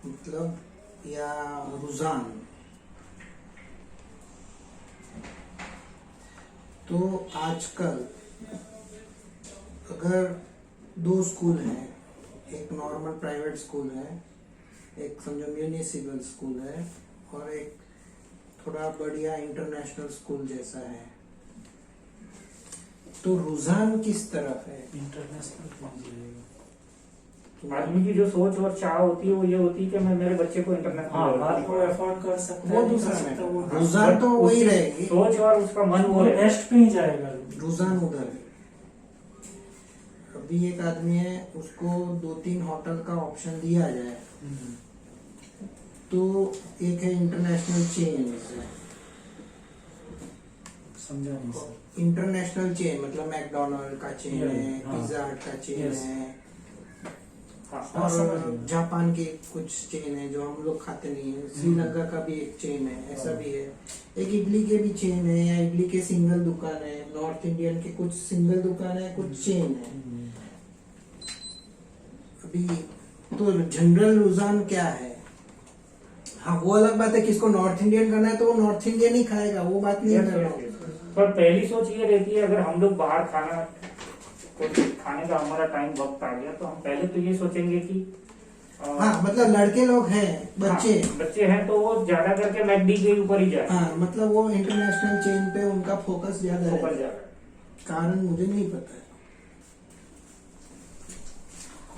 मतलब या रुझान। तो आजकल अगर दो स्कूल हैं, एक नॉर्मल प्राइवेट स्कूल है, एक समझो म्यूनिसिपल स्कूल है, और एक थोड़ा बढ़िया इंटरनेशनल स्कूल जैसा है, तो रुझान किस तरफ है? इंटरनेशनल। आदमी की जो सोच और चाह होती है वो ये होती है कि मैं मेरे बच्चे को हाँ, इंटरनेशनल बात वो अफोर्ड कर सकता है, वो नहीं दूसरा कर सकता, वो है। रुझान तो वही रहेगी, सोच और उसका मन वो रहेगा। बेस्ट पे ही जाएगा। रुझान उधर है। अभी एक आदमी है, उसको 2-3 होटल का ऑप्शन दिया जाए, तो एक है इंटरनेशनल चेन। समझा नहीं सर। इंटरनेशनल चेन मतलब मैकडोनल्ड का चेन है, हाँ। पिज्जा हट का चेन Yes. है, हाँ, समझ और गया। जापान के कुछ चेन है जो हम लोग खाते नहीं है, श्रीलंका का भी एक चेन है, ऐसा भी है। एक इडली के भी चेन है, या इडली के सिंगल दुकान है, नॉर्थ इंडियन के कुछ सिंगल दुकान है, कुछ चेन है। अभी तो जनरल रुझान क्या है? हाँ, वो अलग बात है, किसको नॉर्थ इंडियन करना है तो वो नॉर्थ इंडियन ही खाएगा, वो बात नहीं कर रहा हूँ। पर पहली सोच ये रहती है, अगर हम लोग बाहर खाने का हमारा टाइम वक्त आ गया तो हम पहले तो ये सोचेंगे कि हाँ, मतलब लड़के लोग हैं, बच्चे बच्चे हैं तो वो ज्यादा करके मैकडी के ऊपर ही जाए। हाँ, मतलब वो इंटरनेशनल चेन पे उनका फोकस ज्यादा ऊपर है। जाए। कारण मुझे नहीं पता है।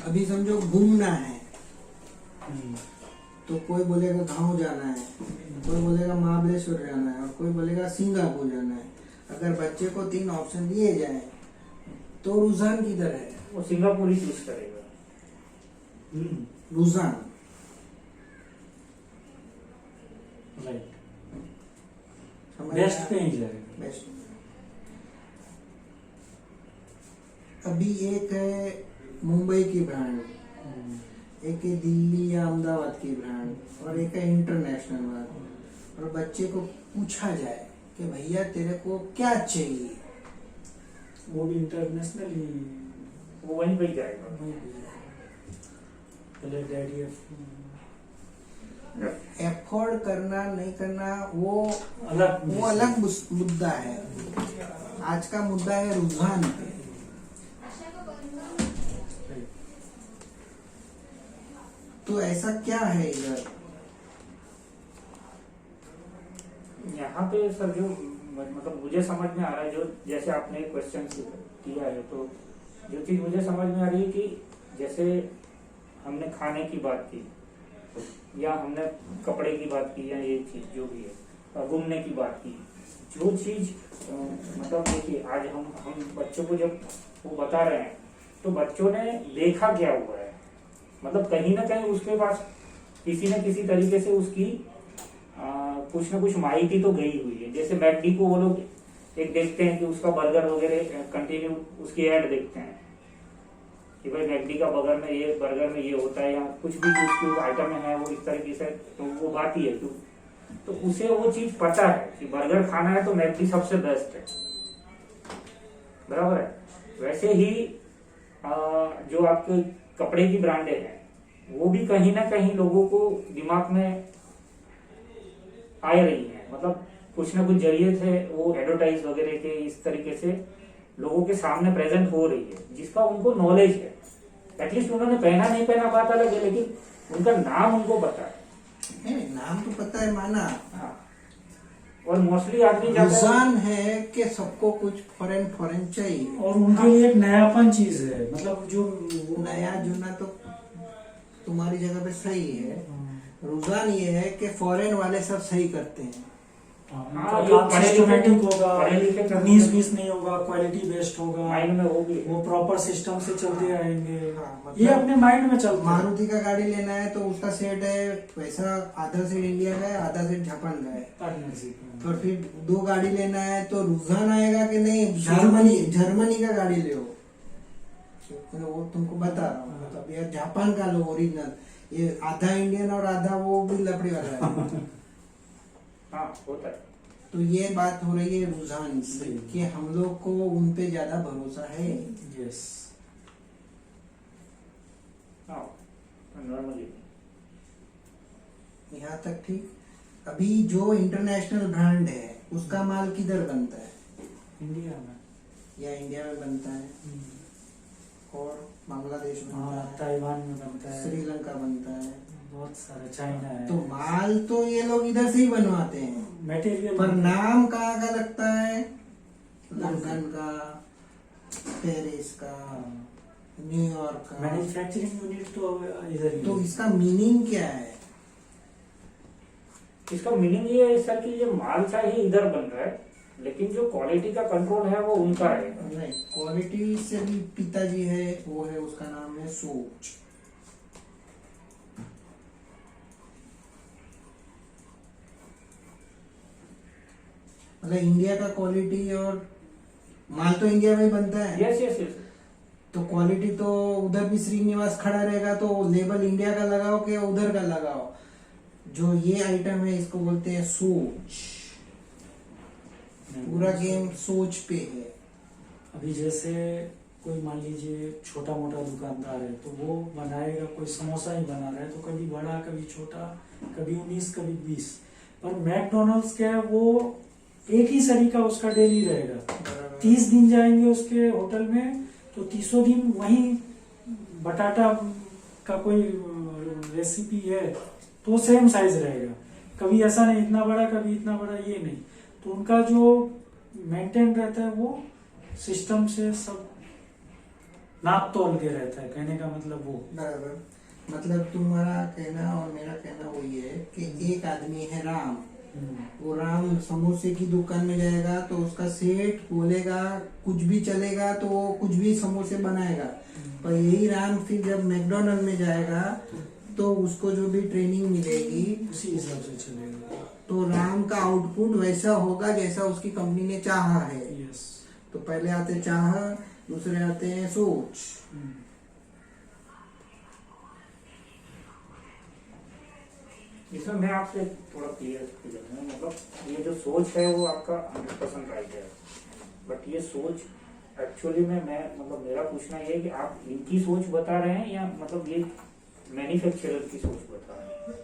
अभी समझो घूमना है, तो कोई बोलेगा गाँव जाना है, कोई बोलेगा महाबलेश्वर जाना है, और कोई बोलेगा सिंगापुर जाना है। अगर बच्चे को 3 ऑप्शन दिए जाए तो रुझान किधर है? वो सिंगापुर ही चूज करेगा। रुझान राइट, समझ बेस्ट आया? पे ही जाएगा। बेस्ट। अभी एक है मुंबई की ब्रांड, एक है दिल्ली या अहमदाबाद की ब्रांड, और एक है इंटरनेशनल ब्रांड। और बच्चे को पूछा जाए कि भैया तेरे को क्या चाहिए, वो भी इंटरनेशनल ही, वो वहीं पे ही जाएगा। पहले डैडी एफोर्ड करना नहीं करना वो अलग अलग मुद्दा है। आज का मुद्दा है रुझान पे। तो ऐसा क्या है इधर? यहाँ पे सर जो मतलब मुझे समझ में आ रहा है, जो जैसे आपने क्वेश्चन किया है, तो जो चीज मुझे समझ में आ रही है कि जैसे हमने खाने की बात की, या हमने कपड़े की बात की, या ये चीज जो भी है, घूमने की बात की, जो चीज मतलब देखिए आज हम बच्चों को जब वो बता रहे हैं तो बच्चों ने देखा क्या हुआ है, मतलब कहीं ना कहीं उसके पास किसी न किसी तरीके से उसकी कुछ ना कुछ माहिती तो गई हुई है। जैसे मैकडी को वो लोग एक देखते हैं कि उसका बर्गर वगैरह कंटिन्यू उसकी ऐड देखते हैं कि भाई मैकडी का बर्गर में ये होता है, या कुछ भी जो उसकी आइटम है वो इस तरीके से, तो वो बात ही है क्यों, तो उसे वो चीज पता है कि बर्गर खाना है तो मैकडी सबसे बेस्ट है, बराबर है। वैसे ही जो आपके कपड़े की ब्रांडें हैं वो भी कहीं ना कहीं लोगों को दिमाग में आ रही है, मतलब कुछ ना कुछ जरिए थे वो एडवर्टाइज वगैरह के, इस तरीके से लोगों के सामने प्रेजेंट हो रही है, जिसका उनको नॉलेज है। एटलीस्ट उन्होंने पहना नहीं पहना बात अलग है, लेकिन उनका नाम उनको पता है। नहीं, नाम तो पता है, माना। हाँ। और मोस्टली आदमी रुझान है कि सबको कुछ फॉरेन चाहिए, और उनके लिए एक नयापन चीज है, मतलब जो नया जुना तो तुम्हारी जगह पे सही है। रुझान ये है कि फॉरेन वाले सब सही करते हैं। सिस्टमेटिक होगा, पढ़े लिखे 19-20 नहीं होगा, क्वालिटी बेस्ट होगा, माइंड में होगी, वो प्रॉपर सिस्टम से चलते रहेंगे। हाँ, मतलब ये अपने माइंड में चलता है। मारुति का गाड़ी लेना है तो उसका सेट है पैसा, आधा सेट इंडिया का है, आधा सेट जापान का है। पार्टनरशिप और फिर 2 गाड़ी लेना है तो रुझान आएगा कि नहीं जर्मनी का गाड़ी ले, वो तुमको बता रहा हूँ। मतलब यार जापान का लो ओरिजिनल, ये आधा इंडियन और आधा वो भी लपड़ी वाला है। हाँ होता है। तो ये बात हो रही है रुझान से कि हम लोग को उन पे ज्यादा भरोसा है। यस, हाँ नॉर्मली यहाँ तक ठीक। अभी जो इंटरनेशनल ब्रांड है उसका माल किधर बनता है? इंडिया में। या इंडिया में बनता है, और बांग्लादेश में बनता हाँ, है, ताइवान में बनता है, श्रीलंका बनता है। बहुत सारे, चाइना है। तो माल तो ये लोग इधर से ही बनवाते हैं, मटेरियल पर नाम कहाँ का लगता है? लंदन का, पेरिस का, न्यूयॉर्क का। मैन्युफैक्चरिंग यूनिट तो इधर ही तो है। इसका मीनिंग क्या है? इसका मीनिंग ये है सर कि ये माल चाहे इधर बन रहा है, लेकिन जो क्वालिटी का कंट्रोल है वो उनका है। नहीं, क्वालिटी से भी पिताजी है, वो है, उसका नाम है सोच। मतलब इंडिया का क्वालिटी और माल तो इंडिया में ही बनता है। Yes yes yes. तो क्वालिटी तो उधर भी श्रीनिवास खड़ा रहेगा, तो लेबल इंडिया का लगाओ कि उधर का लगाओ। जो ये आइटम है इसको बोलते हैं सोच। पूरा गेम सोच पे है। अभी जैसे कोई मान लीजिए छोटा मोटा दुकानदार है, तो वो बनाएगा, कोई समोसा ही बना रहा है, तो कभी बड़ा कभी छोटा, कभी 19 कभी 20। पर मैकडोनल्ड्स क्या है, वो एक ही तरीका उसका डेली रहेगा। 30 दिन जाएंगे उसके होटल में, तो 30 दिन वही बटाटा का कोई रेसिपी है तो सेम साइज रहेगा। कभी ऐसा नहीं इतना बड़ा, कभी इतना बड़ा, ये नहीं। तो उनका जो मेंटेन रहता है वो सिस्टम से सब नाप तोल के रहता है, कहने का मतलब वो। बराबर। मतलब तुम्हारा कहना और मेरा कहना वही है कि एक आदमी है राम, वो राम समोसे की दुकान में जाएगा तो उसका सेठ बोलेगा कुछ भी चलेगा, तो वो कुछ भी समोसे बनाएगा। पर यही राम फिर जब मैकडोनल्ड में जाएगा तो उसको जो भी ट्रेनिंग मिलेगी उसी हिसाब से चलेगा। तो राम का आउटपुट वैसा होगा जैसा उसकी कंपनी ने चाहा है। यस। तो पहले आते चाह, दूसरे आते हैं सोच। इसमें मैं आपसे थोड़ा क्लियर करूँ, मतलब ये जो सोच है वो आपका 100% राइट है, बट ये सोच एक्चुअली में मैं मतलब मेरा पूछना ये है कि आप इनकी सोच बता रहे हैं या मतलब ये मैन्युफैक्चरर की सोच बता रहे हैं?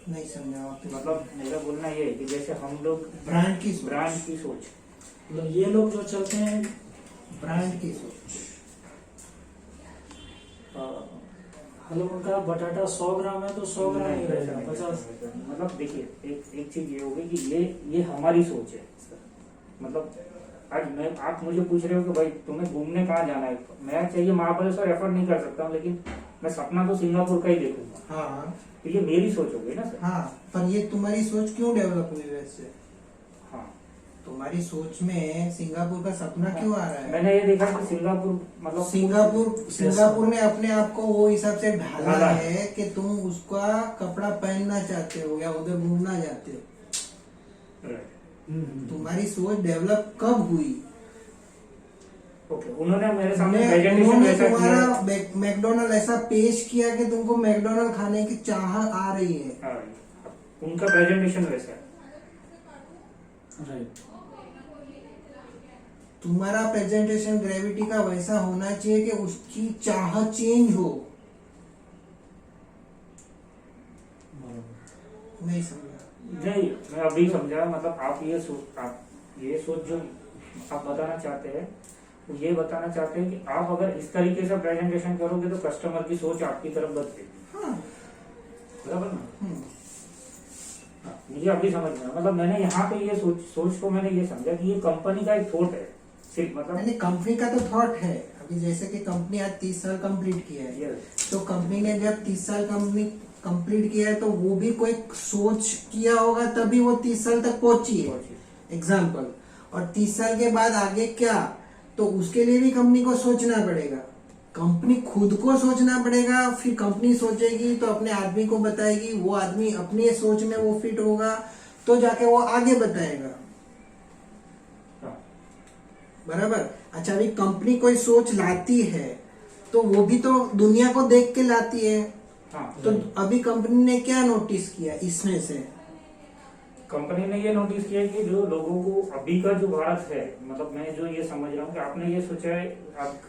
नहीं समझा आप? मतलब मेरा बोलना ये है कि जैसे हम लोग ब्रांड की सोच मतलब ये लोग जो चलते हैं ब्रांड की सोच। हेलो, उनका बटाटा 100 ग्राम है तो 100 ग्राम ही रहेगा, 50। मतलब देखिए एक चीज ये होगी कि ये हमारी सोच है। मतलब आज मैं आप मुझे पूछ रहे हो कि भाई तुम्हें घूमने कहाँ जाना है, मैं चाहिए महाबलेश्वर एफर्ट नहीं कर सकता हूँ, लेकिन मैं सपना तो सिंगापुर का ही देखूंगा। हाँ, तो ये मेरी सोच हो गई ना सर। हाँ, पर ये तुम्हारी सोच क्यों डेवलप हुई वैसे? हाँ, तुम्हारी सोच में सिंगापुर का सपना क्यों आ रहा है? मैंने ये देखा कि सिंगापुर मतलब सिंगापुर ने अपने आप को वो हिसाब से ढाला है कि तुम उसका कपड़ा पहनना चाहते हो या उधर घूमना चाहते हो। तुम्हारी सोच डेवलप कब हुई? ओके, उन्होंने मेरे सामने उन्होंने ऐसा तुम्हारा मैकडोनल्ड ऐसा पेश किया कि तुमको मैकडोनल्ड खाने की चाह आ रही है। हाँ, उनका प्रेजेंटेशन वैसा है। राइट। तुम्हारा प्रेजेंटेशन ग्रेविटी का वैसा होना चाहिए कि उसकी चाह चेंज हो। नहीं समझा? नहीं, मैं अभी समझा। मतलब आप ये सोच जो आप बताना चाहते हैं, वो ये बताना चाहते हैं कि आप अगर इस तरीके से प्रेजेंटेशन करोगे तो कस्टमर की सोच आपकी तरफ बदलेगी। हाँ। बराबर ना? हाँ, मुझे अभी समझ में आया। मतलब मैंने यहाँ पे ये सोच को मैंने ये समझा कि ये कंपनी का एक थॉट है सिर्फ। मतलब नहीं, कंपनी का तो थॉट है। अभी जैसे कि कंपनी आज 30 साल कंप्लीट किया है, तो कंपनी ने जब 30 साल कंप्लीट किया है तो वो भी कोई सोच किया होगा तभी वो 30 साल तक पहुंची है। एग्जाम्पल। और 30 साल के बाद आगे क्या, तो उसके लिए भी कंपनी को सोचना पड़ेगा। कंपनी खुद को सोचना पड़ेगा, फिर कंपनी सोचेगी तो अपने आदमी को बताएगी, वो आदमी अपने सोच में वो फिट होगा तो जाके वो आगे बताएगा। बराबर। अच्छा, अभी कंपनी कोई सोच लाती है तो वो भी तो दुनिया को देख के लाती है। हाँ, तो अभी कंपनी ने क्या नोटिस किया इसमें से? कंपनी ने ये नोटिस किया कि जो लोगों को अभी का जो भारत है, मतलब मैं जो ये समझ रहा हूँ कि आपने ये सोचा है,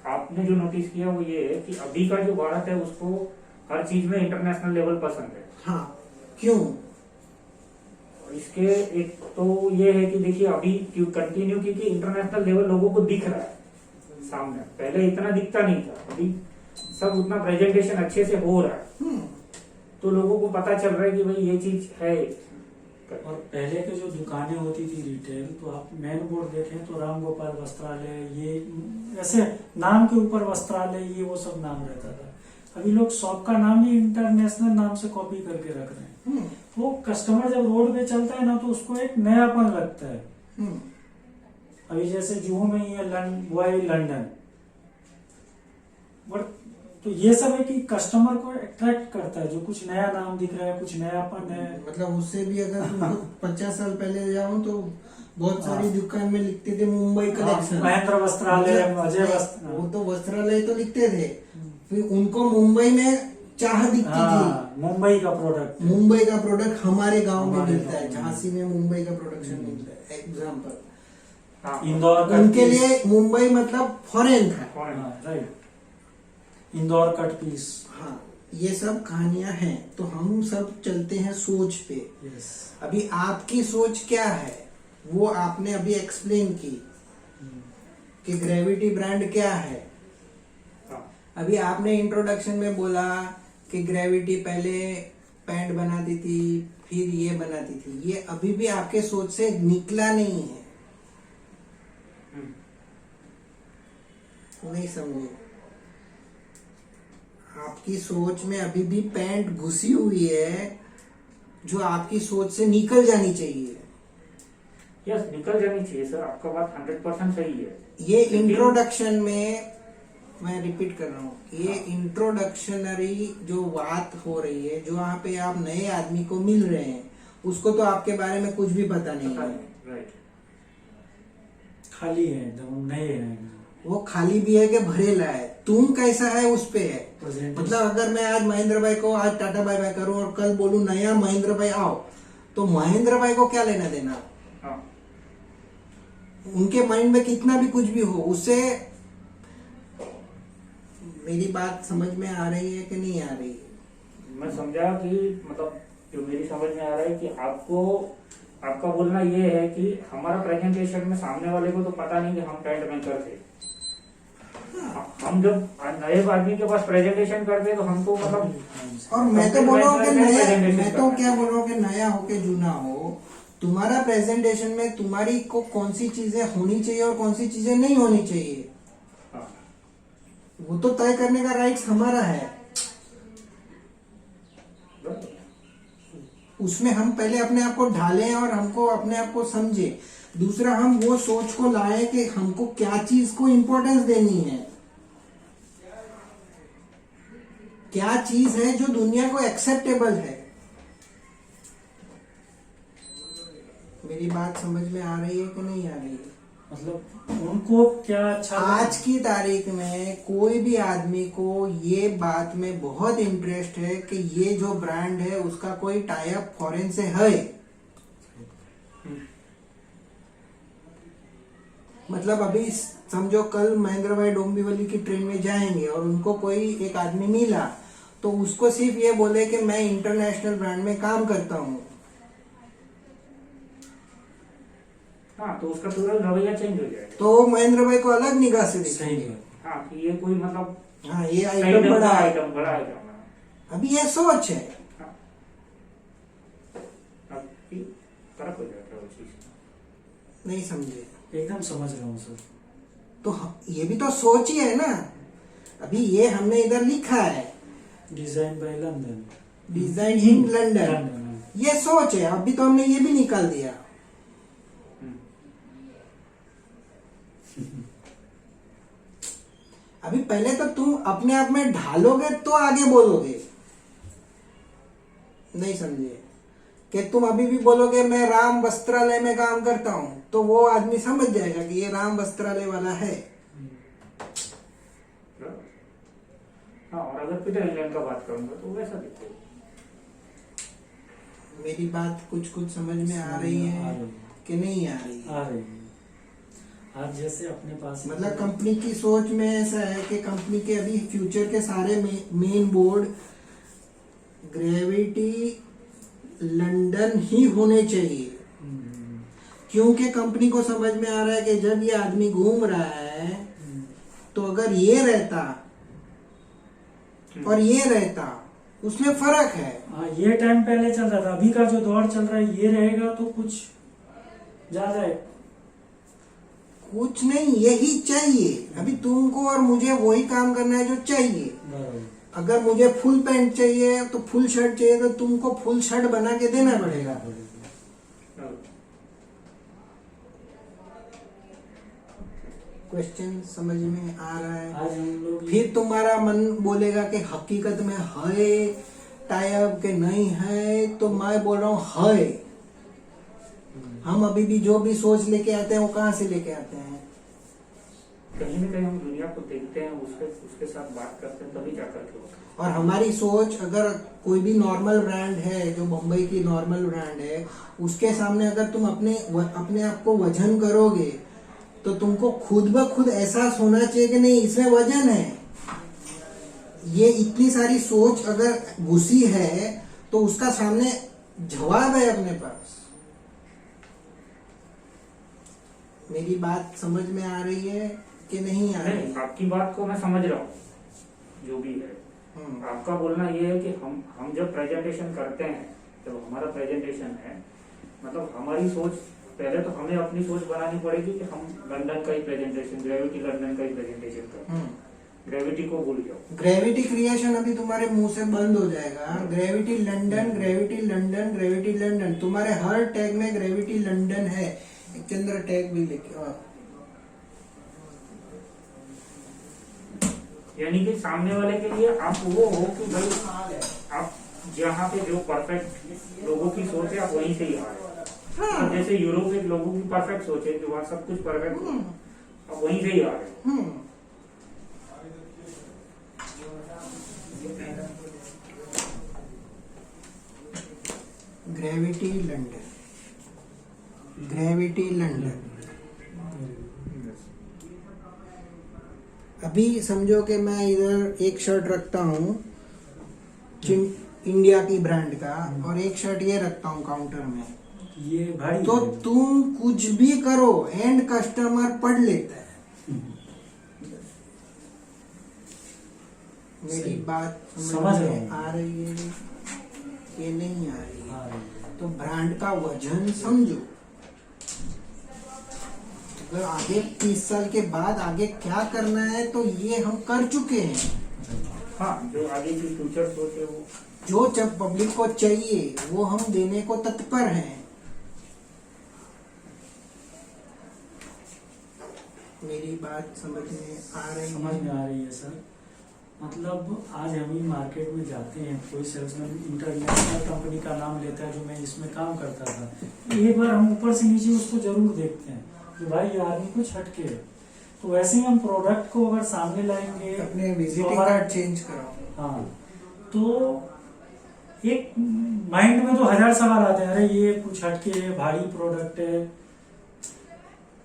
आपने जो नोटिस किया वो ये है कि अभी का जो भारत है उसको हर चीज में इंटरनेशनल लेवल पसंद है। हाँ। क्यों? और इसके एक तो ये है कि देखिए अभी क्यों कंटिन्यू, क्योंकि इंटरनेशनल लेवल लोगों को दिख रहा है सामने, पहले इतना दिखता नहीं था, अभी सब उतना प्रेजेंटेशन अच्छे से हो रहा है, तो लोगों को पता चल रहा है कि भाई ये चीज है। और पहले के जो दुकानें होती थी रिटेल, तो आप मेन बोर्ड देखें तो राम गोपाल वस्त्रालय, ये ऐसे नाम के ऊपर वस्त्रालय, ये वो सब नाम रहता था। अभी लोग शॉप का नाम ही इंटरनेशनल नाम से कॉपी करके रख रहे हैं। वो कस्टमर जब रोड पे चलता है ना, तो उसको एक नयापन लगता है। अभी जैसे जुहू में ही है वाई लंदन, बट तो ये सब है कि कस्टमर को अट्रैक्ट करता है, जो कुछ नया नाम दिख रहा है, कुछ नयापन है। मतलब उससे भी अगर तुमको 50 साल पहले जाओ तो बहुत सारी दुकान में लिखते थे मुंबई कलेक्शन, महेंद्र वस्त्रालय, अजय वस्त्र, वो तो वस्त्रालय तो लिखते थे, फिर उनको मुंबई में चाह दिखती थी, मुंबई का प्रोडक्ट, मुंबई का प्रोडक्ट हमारे गांव में मिलता है, झांसी में मुंबई का प्रोडक्शन मिलता है। एग्जाम्पल, इंदौर का उनके लिए मुंबई मतलब फॉरेन था। Right, Indore cut piece. हाँ, ये सब कहानियां हैं। तो हम सब चलते हैं सोच पे। यस। अभी आपकी सोच क्या है, वो आपने अभी एक्सप्लेन की कि ग्रेविटी ब्रांड क्या है। अभी आपने इंट्रोडक्शन में बोला कि ग्रेविटी पहले पैंट बनाती थी, फिर ये बनाती थी। ये अभी भी आपके सोच से निकला नहीं है, नहीं समझे? आपकी सोच में अभी भी पैंट घुसी हुई है, जो आपकी सोच से निकल जानी चाहिए। यस, निकल जानी चाहिए सर, आपका बात 100% सही है। ये इंट्रोडक्शन में मैं रिपीट कर रहा हूँ, ये इंट्रोडक्शनरी जो बात हो रही है, जो वहाँ पे आप नए आदमी को मिल रहे हैं, उसको तो आपके बारे में कुछ भी पता नहीं है। राइट, खाली है एकदम, नए हैं। वो खाली भी है कि भरेला है, तुम कैसा है उस पे है। मतलब अगर मैं आज महेंद्र भाई को आज टाटा बाय बाय करूं और कल बोलूं नया महेंद्र भाई आओ, तो महेंद्र भाई को क्या लेना देना? हाँ। उनके माइंड में कितना भी कुछ भी हो, उससे मेरी बात समझ में आ रही है कि नहीं आ रही है? मैं समझा कि मतलब जो मेरी समझ में आ रहा है कि आपका बोलना ये है कि हमारा प्रेजेंटेशन में सामने वाले को तो पता नहीं कि हम पैंट मेकर थे। हम जब नए आदमी के पास प्रेजेंटेशन करते तो हमको मतलब, और मैं तो बोल रहा हूँ कि नया, मैं तो क्या बोल रहा हूँ कि नया हो के जूना हो, तुम्हारा प्रेजेंटेशन में तुम्हारी को कौन सी चीजें होनी चाहिए और कौन सी चीजें नहीं होनी चाहिए, हाँ। वो तो तय करने का राइट्स हमारा है। उसमें हम पहले अपने आप को ढालें और हमको अपने आप को समझे। दूसरा, हम वो सोच को लाए कि हमको क्या चीज को इम्पोर्टेंस देनी है, क्या चीज है जो दुनिया को एक्सेप्टेबल है। मेरी बात समझ में आ रही है कि नहीं आ रही है? मतलब उनको क्या अच्छा आज की तारीख में कोई भी आदमी को ये बात में बहुत इंटरेस्ट है कि ये जो ब्रांड है उसका कोई टाई अप फॉरेन से है। मतलब अभी समझो कल महेंद्र भाई डोंबिवली की ट्रेन में जाएंगे और उनको कोई एक आदमी मिला, तो उसको सिर्फ ये बोले कि मैं इंटरनेशनल ब्रांड में काम करता हूँ, हाँ, तो उसका तुरंत रवैया चेंज हो जाएगा। तो महेंद्र भाई को अलग निगाह से देखेंगे। हाँ, कि ये कोई मतलब हाँ, ये आइटम बड़ा है, बड़ा आइटम। अभी ये सोच है। हाँ, फर्क हो जाएगा वो चीज। नहीं समझे? एकदम समझ रहा हूँ सर। तो ये भी तो सोच ही है ना। अभी ये हमने इधर लिखा है design by London, design in London, ये सोच है। अभी तो हमने ये भी निकाल दिया। अभी पहले तो तुम अपने आप में ढालोगे तो आगे बोलोगे, नहीं समझे? कि तुम अभी भी बोलोगे मैं राम वस्त्रालय में काम करता हूं, तो वो आदमी समझ जाएगा कि ये राम वस्त्रालय वाला है। हाँ, और अगर पीटर इंग्लैंड का बात करूंगा तो वैसा दिखेगा। मेरी बात कुछ कुछ समझ में आ रही है कि नहीं आ रही है? आ रही है। आज जैसे अपने पास मतलब कंपनी की सोच में ऐसा है कि कंपनी के अभी फ्यूचर के सारे मेन बोर्ड ग्रेविटी लंदन ही होने चाहिए, क्योंकि कंपनी को समझ में आ रहा है कि जब ये आदमी घूम रहा है तो अगर ये रहता और ये रहता उसमें फर्क है। हाँ, ये टाइम पहले चल रहा था, अभी का जो दौर चल रहा है ये रहेगा तो कुछ ज्यादा है। कुछ नहीं, यही चाहिए। अभी तुमको और मुझे वही काम करना है जो चाहिए। अगर मुझे फुल पैंट चाहिए तो फुल शर्ट चाहिए तो तुमको फुल शर्ट बना के देना पड़ेगा। क्वेश्चन समझ में आ रहा है? आज हम लोग फिर तुम्हारा मन बोलेगा कि हकीकत में है टाइप के नहीं है, तो मैं बोल रहा हूँ है। हम अभी भी जो भी सोच लेके आते हैं वो कहाँ से लेके आते हैं? कहीं ना कहीं हम दुनिया को देखते हैं, उसके साथ बात करते हैं, तभी जाकर के होता है। और हमारी सोच, अगर कोई भी नॉर्मल ब्रांड है जो मुंबई की नॉर्मल ब्रांड है, उसके सामने अगर तुम अपने आप को वजन करोगे तो तुमको खुद ब खुद एहसास होना चाहिए कि नहीं इसमें वजन है। ये इतनी सारी सोच अगर घुसी है तो उसका सामने जवाब है अपने पास। मेरी बात समझ में आ रही है कि नहीं आ रही? नहीं, आपकी बात को मैं समझ रहा हूँ, जो भी है। आपका बोलना ये है कि हम जब प्रेजेंटेशन करते हैं, जब हमारा प्रेजेंटेशन है, मतलब हमारी सोच, पहले तो हमें अपनी सोच बनानी पड़ेगी कि हम लंदन का ही प्रेजेंटेशन, ग्रेविटी लंदन का ही प्रेजेंटेशन करते हैं। ग्रेविटी को भूल जाओ। ग्रेविटी क्रिएशन अभी तुम्हारे मुंह से बंद हो जाएगा। Gravity London, gravity London, gravity London, तुम्हारे हर टैग में ग्रेविटी लंदन है। एक चंद्र टैग भी लिखे। यानी कि सामने वाले के लिए आप वो हो कि भाई आप जहाँ पे जो परफेक्ट लोगों की सोच है आप वहीं से ही आ रहे हो। हाँ। जैसे यूरोप के लोगों की परफेक्ट सोच है कि वहाँ सब कुछ परफेक्ट है, आप वहीं से ही आ रहे हो। Gravity London, gravity London. अभी समझो कि मैं इधर एक शर्ट रखता हूँ इंडिया की ब्रांड का और एक शर्ट ये रखता हूँ काउंटर में, ये भाई तो तुम कुछ भी करो एंड कस्टमर पढ़ लेता है। मेरी बात समझ में आ रही है कि नहीं आ रही है? तो ब्रांड का वजन समझो। अगर आगे 30 साल के बाद आगे क्या करना है तो ये हम कर चुके हैं। हाँ, जो आगे की फ्यूचर सोच है वो, जो जब पब्लिक को चाहिए वो हम देने को तत्पर हैं। मेरी बात समझ में आ रही है? समझ में आ रही है सर। मतलब आज हम ही मार्केट में जाते हैं, कोई सेल्समैन इंटरनेशनल कंपनी का नाम लेता है जो मैं इसमें काम करता था, एक बार हम ऊपर से नीचे उसको जरूर देखते हैं कि भाई ये आदमी कुछ हटके है। तो वैसे ही हम प्रोडक्ट को अगर सामने लाएंगे, अपने विजिटिंग कार्ड चेंज कराओ। हाँ, तो एक माइंड में तो 1000 सवाल आते हैं, अरे ये कुछ हटके है, भारी प्रोडक्ट है।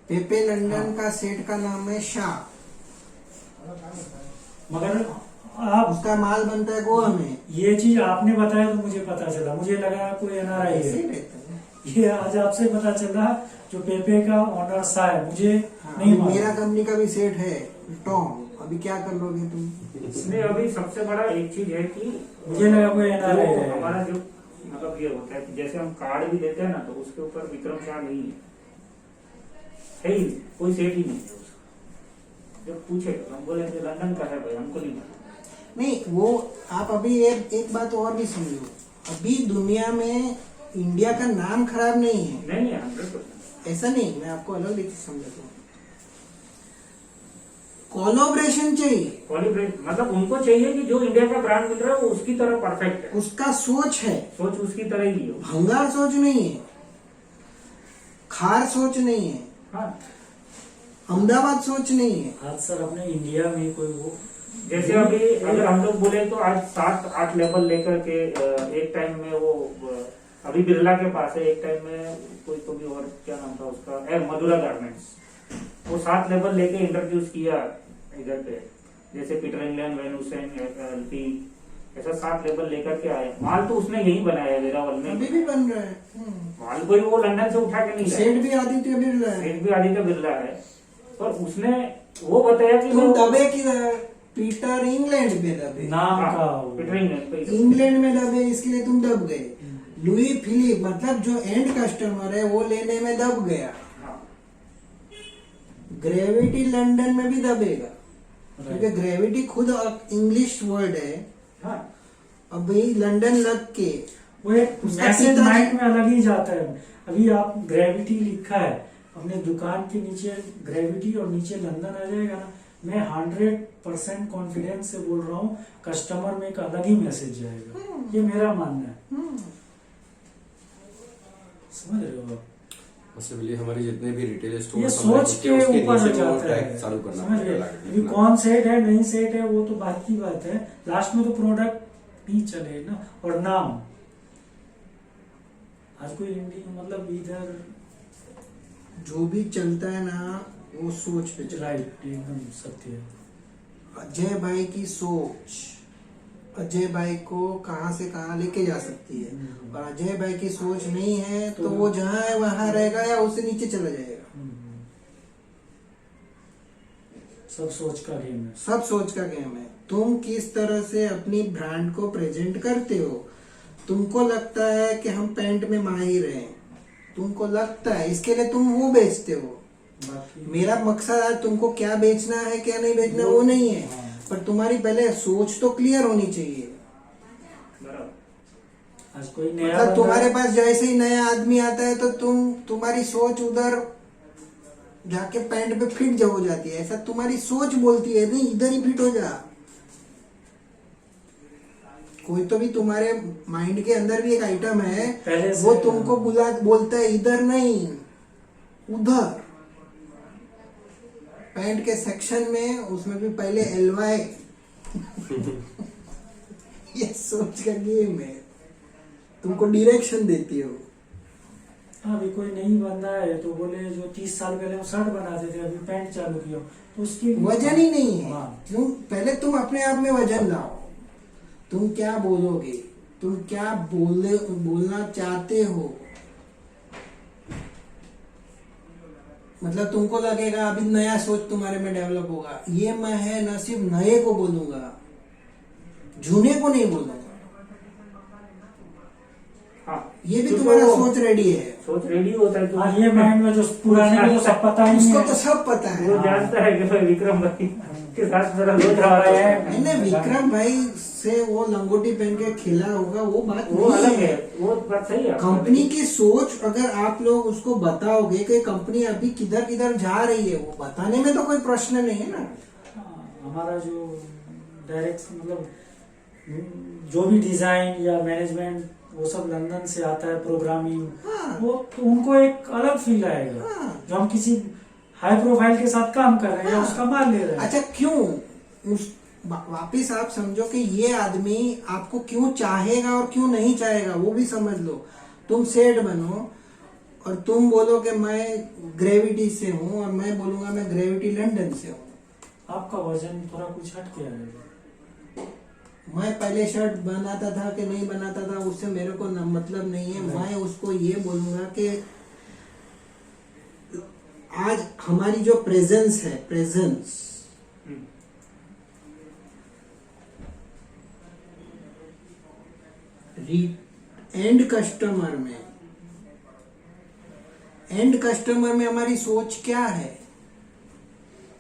पेपे लंदन का सेट का नाम है शाह, मगर आप उसका माल बनता है गोवा में। ये चीज आपने बताया तो मुझे पता चला, मुझे लगा कोई एनआरआई है। ये आज आपसे पता चला जो पेपे का ऑनर सा है, मुझे नहीं मालूम। मेरा कंपनी का भी सेट है टॉम। अभी क्या कर लोगे तुम? इसमें अभी सबसे बड़ा एक चीज है कि मुझे लगा कोई एनआरआई है। हमारा जो मतलब ये होता है कि जैसे हम कार्ड भी देते हैं ना, तो उसके ऊपर विक्रम शाह नहीं है ही, कोई सेट ही नहीं है उसका। जब पूछे तो हम बोले लंदन का है भाई, हमको नहीं मालूम। नहीं, वो आप अभी एक बात और भी समझो। अभी दुनिया में इंडिया का नाम खराब नहीं है। नहीं है 100%। ऐसा नहीं, मैं आपको अलग रीति से समझाता हूँ। कोलैबोरेशन चाहिए। कोलैबोरेशन मतलब उनको चाहिए कि जो इंडिया का ब्रांड मिल रहा है वो उसकी तरह परफेक्ट है, उसका सोच है, सोच उसकी तरह ही हो। भंगार सोच नहीं है, खार सोच नहीं है, हाँ, अहमदाबाद सोच नहीं है। आज सर अपने इंडिया में कोई वो जैसे अभी अगर हम लोग बोले तो आज 7-8 लेवल लेकर के एक टाइम में वो अभी बिरला के पास है, एक टाइम में कोई तो भी और क्या नाम था उसका, मधुरा गारमेंट्स, वो 7 लेवल लेके इंट्रोड्यूस किया इधर पे। जैसे पीटर इंग्लैंड, वेनुसेन, एलपी, ऐसा 7 लेबल लेकर के आए, माल तो उसने यही बनाया है वेरावल में, अभी भी बन रहा है। माल कोई वो लंदन से उठा के नहीं लाया, सेठ भी आदित्य बिरला है। सेठ भी आदित्य बिरला है, पर उसने वो बताया कि तुम वो दबे किधर? पीटर इंग्लैंड में दबे, नाम का हाँ, वो। पीटर इंग्लैंड पे। इंग्लैंड में दबे, इसके लिए तुम दब गए। लुई फिलिप मतलब जो एंड कस्टमर है वो लेने में दब गया। हाँ, ग्रेविटी लंदन में भी दबेगा, क्योंकि ग्रेविटी खुद इंग्लिश वर्ड है। हाँ, अब भाई लंदन लग के वो एक उसका मैसेज पिताजी- माइंड में अलग ही जाता है। अभी आप ग्रेविटी लिखा है अपने दुकान के नीचे ग्रेविटी और नीचे लंदन आ जाएगा ना, मैं 100% कॉन्फिडेंस से बोल रहा हूँ कस्टमर में एक अलग ही मैसेज जाएगा। ये मेरा मानना है, समझ रहे हो आप? पॉसिबली हमारे जितने भी रिटेल स्टोर ये सोच के ऊपर जाता है, चालू करना समझ रहे? पड़ेगा अभी कौन सेट है नहीं सेट है वो तो बात की बात है, लास्ट में तो प्रोडक्ट ही चले ना, और नाम। आज कोई इंडिया मतलब इधर जो भी चलता है ना वो सोच पे चलता है। राइट, एकदम सत्य है। अजय भाई की सोच अजय भाई को कहां से कहां लेके जा सकती है, और अजय भाई की सोच नहीं है तो वो जहां है वहां रहेगा या उससे नीचे चला जाएगा। सब सोच का गेम है। सब सोच का गेम है। तुम किस तरह से अपनी ब्रांड को प्रेजेंट करते हो। तुमको लगता है कि हम पैंट में माहिर हैं, तुमको लगता है, इसके लिए तुम वो बेचते हो। बाकी मेरा मकसद आज तुमको क्या बेचना है क्या नहीं बेचना वो नहीं है, पर तुम्हारी पहले सोच तो क्लियर होनी चाहिए। बराबर। आज कोई नया मतलब तुम्हारे बंदा- पास जैसे ही नया आदमी आता है तो तुम्हारी सोच उधर जाके पैंट पे फिट हो जाती है। ऐसा तुम्हारी सोच बोलती है नहीं इधर ही फिट हो जा। कोई तो भी तुम्हारे माइंड के अंदर भी एक आइटम है, पहले से- वो तुमको बोलता है इधर नहीं उधर। पैंट के सेक्शन में उसमें भी पहले एलवाई ये सोच का गेम है, तुमको डायरेक्शन देती हो। अभी कोई नहीं बंदा है तो बोले जो 30 साल पहले हम शर्ट बनाते थे अभी पैंट चालू किया, तो उसकी वजन ही नहीं है। हाँ। क्यों? पहले तुम अपने आप में वजन लाओ। तुम क्या बोलोगे, तुम क्या बोलना चाहते हो। मतलब तुमको लगेगा अभी नया सोच तुम्हारे में डेवलप होगा, ये मैं है न सिर्फ नए को बोलूंगा, झूने को नहीं बोलूंगा। हाँ, ये भी क्योंकि तुम्हारा वो सोच रेडी है। सोच रेडी होता है तो हाँ, ये माइंड में जो पुराने को तो सब पता ही उसको है। तो सब पता है। वो जानता है कि भाई विक्रम भाई के साथ मेरा रोज रहा है, मैंने विक्रम भाई से वो लंगोटी पहन के खेला होगा वो बात वो नहीं अलग है। है, वो बात सही है। कंपनी की सोच अगर आप लोग उसको बताओगे कि कंपनी अभी किधर किधर जा रही है, वो बताने में तो कोई प्रश्न नहीं है ना। हाँ, हमारा जो डायरेक्ट मतलब जो भी डिजाइन या मैनेजमेंट वो सब लंदन से आता है, प्रोग्रामिंग हाँ। वो तो उनको एक अलग फील आएगा। हाँ। जो हम किसी हाई प्रोफाइल के साथ काम कर रहे हैं या हाँ। उसका माल ले रहे हैं। अच्छा क्यों वापिस आप समझो कि ये आदमी आपको क्यों चाहेगा और क्यों नहीं चाहेगा वो भी समझ लो। तुम सेठ बनो और तुम बोलो कि मैं ग्रेविटी से हूँ और मैं बोलूंगा मैं ग्रेविटी लंदन से हूँ। आपका वजन थोड़ा कुछ हट के आएगा। मैं पहले शर्ट बनाता था कि नहीं बनाता था उससे मेरे को मतलब नहीं है। मैं उसको ये बोलूंगा कि आज हमारी जो प्रेजेंस है, प्रेजेंस एंड कस्टमर में हमारी सोच क्या है।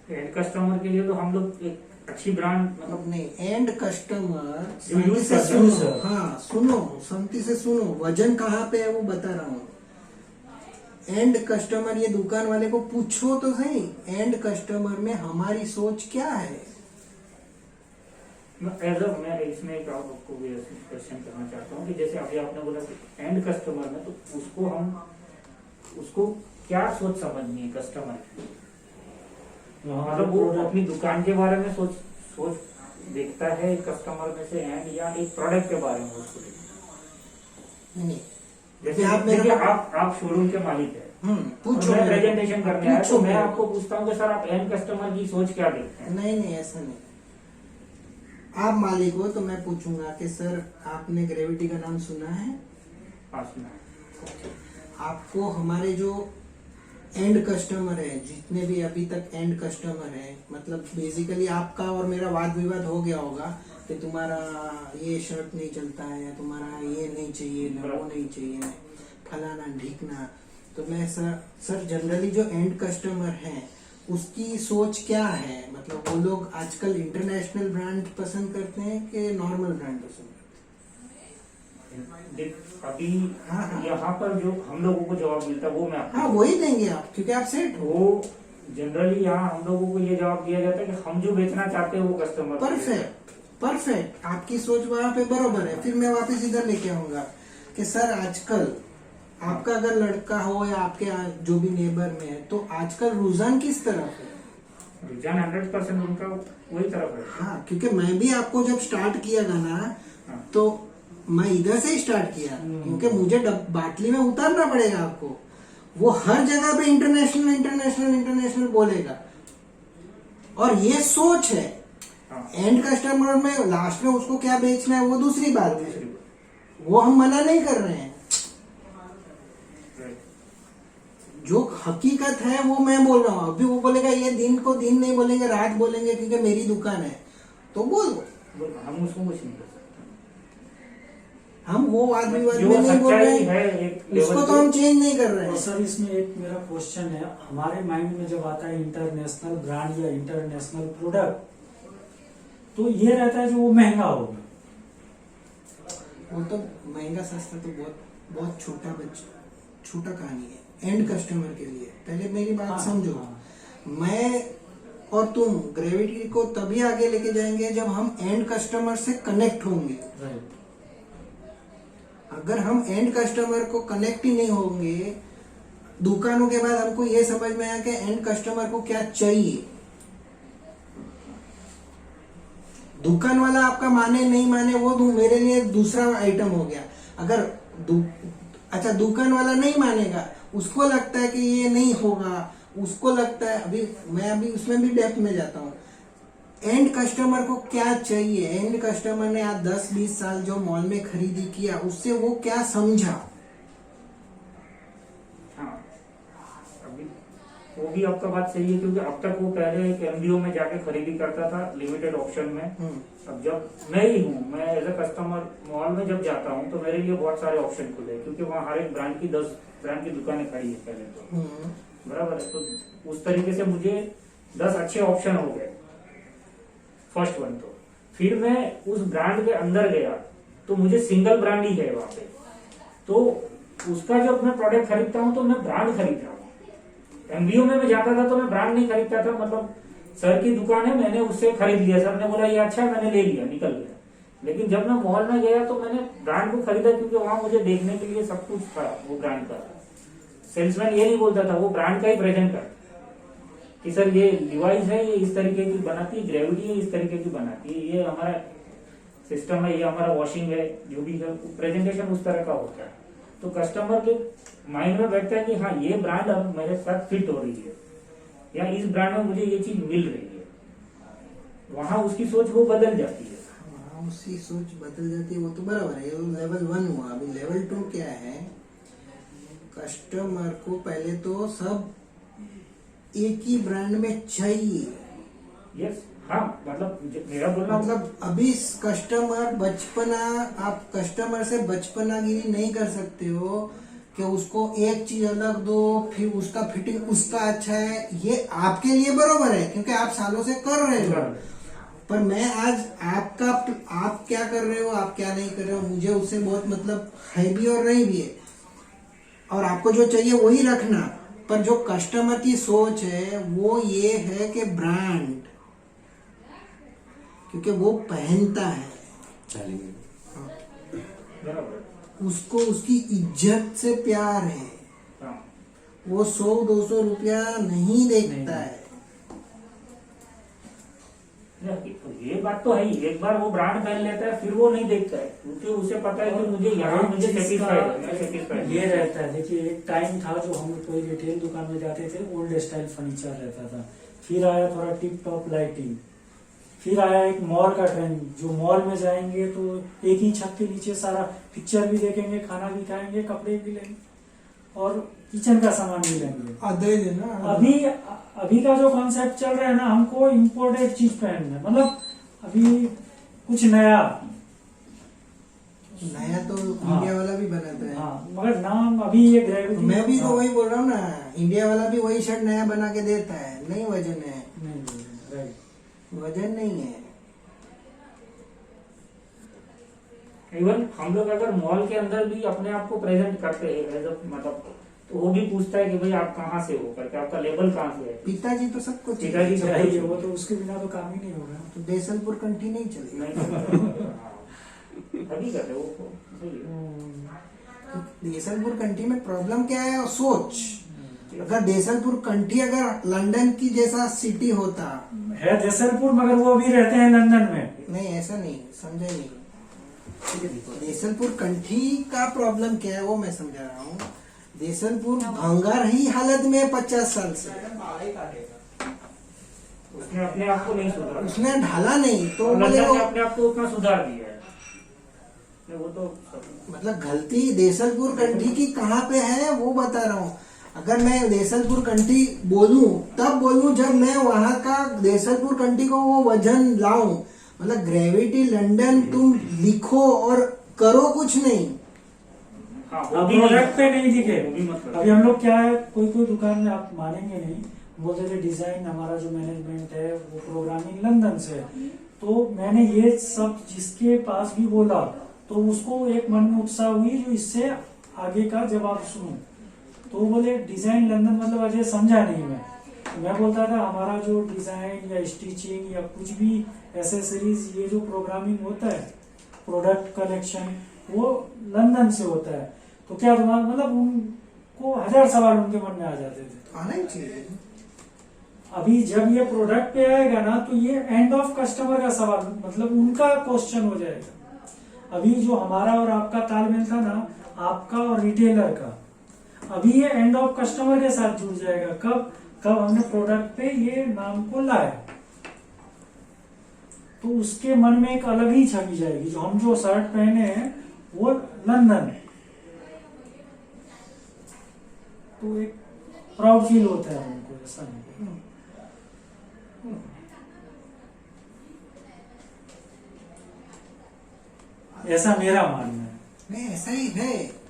एंड कस्टमर के लिए तो हम लोग एक अच्छी ब्रांड मतलब नहीं, एंड कस्टमर जो use से करता है, सुनो, हाँ सुनो, शांति से सुनो, वजन कहाँ पे है वो बता रहा हूँ। एंड कस्टमर, ये दुकान वाले को पूछो तो सही, एंड कस्टमर में हमारी सोच क्या है। मैं इसमें एक आपको भी क्वेश्चन करना चाहता हूँ कि जैसे अभी आपने बोला कि एंड कस्टमर में, तो उसको क्या सोच समझनी है कस्टमर की। मतलब वो अपनी दुकान के बारे में सोच देखता है कस्टमर में से एंड, या एक प्रोडक्ट के बारे में उसको देखता है। नहीं, जैसे आप मेरे देखिए, को- आप शोरूम के मालिक है, पूछो मैं मेरे को। प्रेजेंटेशन करने आया पूछो तो मैं मेरे को। आपको पूछता हूँ कि सर आप एंड कस्टमर की सोच क्या देखते हैं। नहीं नहीं, ऐसा नहीं। आप मालिक हो तो मैं पूछूंगा कि सर आपने ग्रेविटी का नाम सुना है? हाँ सुना है। आपको हमारे जो एंड कस्टमर है, जितने भी अभी तक एंड कस्टमर है, मतलब बेसिकली आपका और मेरा वाद विवाद हो गया होगा कि तुम्हारा ये शर्ट नहीं चलता है, या तुम्हारा ये नहीं चाहिए ना वो नहीं चाहिए, फलाना ढीकना। तो मैं सर जनरली जो एंड कस्टमर है उसकी सोच क्या है? मतलब वो लोग आजकल इंटरनेशनल ब्रांड पसंद करते हैं कि नॉर्मल ब्रांड पसंद करते हैं? देख अभी हाँ। यहाँ पर जो हम लोगों को जवाब मिलता है वो मैं आपको हाँ वही देंगे आप, क्योंकि आप सेट हो। वो जनरली यहाँ हम लोगों को ये जवाब दिया जाता है कि हम जो बेचना चाहते हैं वो कस्टमर परफेक्ट, आपकी सोच वहां पे बरोबर है। फिर मैं वापस इधर लेके आऊंगा कि सर आजकल आपका अगर लड़का हो या आपके जो भी नेबर में है, तो आजकल रुझान किस तरफ है? रुझान 100% उनका वही तरफ है। हाँ, क्योंकि मैं भी आपको जब स्टार्ट किया था ना, हाँ। तो मैं इधर से ही स्टार्ट किया, क्योंकि मुझे बाटली में उतारना पड़ेगा आपको। वो हर जगह पे इंटरनेशनल इंटरनेशनल इंटरनेशनल बोलेगा, और ये सोच है। हाँ। एंड कस्टमर में लास्ट में उसको क्या बेचना है वो दूसरी बात है, वो हम मना नहीं कर रहे हैं। जो हकीकत है वो मैं बोल रहा हूँ। अभी वो बोलेगा ये दिन को दिन नहीं बोलेंगे, रात बोलेंगे क्योंकि मेरी दुकान है, तो बोलो, हम उसको कुछ नहीं कर सकते। हम वो वाद विवाद जो में नहीं बोल रहे सच्चाई है हैं, एक लेवल उसको तो हम चेंज नहीं कर रहे और हैं। सर इसमें एक मेरा क्वेश्चन है, हमारे माइंड में जब आता है इंटरनेशनल ब्रांड या इंटरनेशनल प्रोडक्ट, तो ये रहता है जो वो महंगा होगा। वो तो महंगा सस्ता तो बहुत छोटा कहानी है एंड कस्टमर के लिए। पहले मेरी बात हाँ, समझो। हाँ। मैं और तुम ग्रेविटी को तभी आगे लेके जाएंगे जब हम एंड कस्टमर से कनेक्ट होंगे। राइट। अगर हम एंड कस्टमर को कनेक्ट ही नहीं होंगे, दुकानों के बाद हमको ये समझ में आया कि एंड कस्टमर को क्या चाहिए। दुकान वाला आपका माने नहीं माने वो मेरे लिए दूसरा आइटम हो गया। अगर अच्छा दुकान वाला नहीं मानेगा, उसको लगता है कि ये नहीं होगा, उसको लगता है, मैं उसमें भी डेप्थ में जाता हूँ। एंड कस्टमर को क्या चाहिए? एंड कस्टमर ने आज 10-20 साल जो मॉल में खरीदी किया, उससे वो क्या समझा? हाँ, अभी वो भी आपका बात सही है, क्योंकि अब तक वो पहले एक एमबीओ में जाके खरीदी करता था लिमिटेड ऑप्शन में। अब जब मैं ही हूँ, मैं एज अ कस्टमर मॉल में जब जाता हूँ तो मेरे लिए बहुत सारे ऑप्शन खुले, क्योंकि वहाँ हर एक ब्रांड की 10 ब्रांड की दुकानें खड़ी है पहले तो, बराबर है। तो उस तरीके से मुझे 10 अच्छे ऑप्शन हो गए, फर्स्ट वन। तो फिर मैं उस ब्रांड के अंदर गया तो मुझे सिंगल ब्रांड ही है वहां पे, तो उसका जब मैं प्रोडक्ट खरीदता हूँ तो मैं ब्रांड खरीद रहा हूँ। एमबीओ में मैं जाता था तो मैं ब्रांड नहीं खरीदता था, मतलब सर की दुकान है, मैंने उससे खरीद लिया, सर ने बोला ये अच्छा, मैंने ले लिया, निकल गया। लेकिन जब मैं मॉल में गया तो मैंने ब्रांड को खरीदा, क्योंकि वहां मुझे देखने के लिए सब कुछ था वो ब्रांड का। सेल्समैन ये नहीं बोलता था, वो ब्रांड का ही प्रेजेंट करता कि सर ये डिवाइस है, ये इस तरीके की बनाती है, ग्रेविटी है इस तरीके की बनाती है, ये हमारा सिस्टम है, ये हमारा वॉशिंग है, जो भी है प्रेजेंटेशन उस तरह का होता है। तो कस्टमर के माइंड में बैठता है कि हाँ ये ब्रांड अब मेरे साथ फिट हो रही है, या इस ब्रांड में मुझे ये चीज मिल रही है। वहां उसकी सोच वो बदल जाती है। वहाँ उसकी सोच बदल जाती है, वो तो बराबर है। ये लेवल 1 हुआ। अभी लेवल 2 क्या है? कस्टमर को पहले तो सब एक ही ब्रांड में चाहिए। यस, हाँ, मतलब मेरा बोलना मतलब अभी आप कस्टमर से बचपनागिरी नहीं कर सकते हो कि उसको एक चीज अलग दो, फिर उसका फिटिंग उसका अच्छा है। ये आपके लिए बरोबर है क्योंकि आप सालों से कर रहे हो, पर मैं आज आप क्या कर रहे हो, आप क्या नहीं कर रहे हो, मुझे उससे बहुत मतलब है भी और नहीं भी है। और आपको जो चाहिए वही रखना, पर जो कस्टमर की सोच है वो ये है कि ब्रांड, क्योंकि वो पहनता है, चलेंगे। बराबर, उसको उसकी इज्जत से प्यार है, हाँ, वो 100-200 रुपया नहीं देखता है। ये बात तो है ही। एक बार वो ब्रांड पहन लेता है फिर वो नहीं देखता है, क्योंकि उसे पता है कि मुझे यहाँ मुझे सेटिस्फाइड ये रहता है। देखिए एक टाइम था जो हम कोई रिटेल दुकान में जाते थे, ओल्ड स्टाइल फर्नीचर रहता था, फिर आया थोड़ा टिप टॉप लाइटिंग, फिर आया एक मॉल का ट्रेंड, जो मॉल में जाएंगे तो एक ही छत के नीचे सारा पिक्चर भी देखेंगे, खाना भी खाएंगे, कपड़े भी लेंगे और किचन का सामान भी लेंगे। आधे दिन ना अभी का जो कॉन्सेप्ट चल रहा है ना, हमको इम्पोर्टेड चीज पहनना है, मतलब अभी कुछ नया तो हाँ। इंडिया वाला भी बनाता है। हाँ, मगर नाम अभी ये ग्रेविटी। मैं भी तो वही बोल रहा हूँ ना, इंडिया वाला भी वही शर्ट नया बना के देता है, नहीं वजन है, नहीं, राइट। वजन नहीं है। इवन हम लोग अगर मॉल के अंदर भी अपने आप को प्रेजेंट करते हैं एज अ मतलब, तो वो भी पूछता है कि भाई आप कहाँ से हो करके, आपका लेवल कहाँ से है। पिताजी तो सबको पिताजी तो चाहिए, वो तो उसके बिना तो काम ही नहीं होगा। तो देसलपुर कंठी नहीं चलेगा। नहीं अभी करते वो सही है। देसलपुर कंठी में प्रॉब्लम क्या है? सोच। अगर देसलपुर कंठी अगर लंदन की जैसा सिटी होता है देसलपुर, मगर वो भी रहते हैं लंदन में। नहीं, ऐसा नहीं, समझे नहीं। देसलपुर कंठी का प्रॉब्लम क्या है वो मैं समझा रहा हूँ। देसलपुर भंगार ही हालत में 50 साल से, उसने अपने आप को नहीं सुधारा, उसने ढाला नहीं तो बोले लंदन वो ने अपने आप को उतना सुधार दिया है। वो तो मतलब गलती देसलपुर कंठी की कहाँ पे है वो बता रहा हूँ। अगर मैं देसलपुर कंठी बोलूं तब बोलूं जब मैं वहां का देसलपुर कंठी को वो वजन लाऊं। मतलब ग्रेविटी लंदन तुम लिखो और करो कुछ नहीं। हाँ, अब प्रोडक्ट पे नहीं दिखे। वो भी मतलब अभी हम लोग क्या है, कोई दुकान में आप मानेंगे नहीं, बोलते थे डिजाइन हमारा जो मैनेजमेंट है वो प्रोग्रामिंग लंदन से है। तो मैंने ये सब जिसके पास भी बोला तो उसको एक मन में उत्साह हुई जो इससे आगे का जवाब सुनूं। तो बोले डिजाइन लंदन, मतलब अजय समझा नहीं मैं बोलता था हमारा जो डिजाइन या स्टिचिंग या कुछ भी एसेसरीज, ये जो प्रोग्रामिंग होता है, प्रोडक्ट कलेक्शन, वो लंदन से होता है। तो क्या तुम्हारा मतलब, उनको 1000 सवाल उनके मन में आ जाते थे। आना ही चाहिए। अभी जब ये प्रोडक्ट पे आएगा ना तो ये एंड ऑफ कस्टमर का सवाल, मतलब उनका क्वेश्चन हो जाएगा। अभी जो हमारा और आपका तालमेल था ना, आपका और रिटेलर का, अभी ये एंड ऑफ कस्टमर के साथ जुड़ जाएगा। कब हमने प्रोडक्ट पे ये नाम को लाया तो उसके मन में एक अलग ही छवि जाएगी। जो हम जो शर्ट पहने हैं वो लंदन है, तो एक प्राउड फील होता है हमको, ऐसा नहीं। ऐसा मेरा मानना है। नहीं, ऐसा ही है।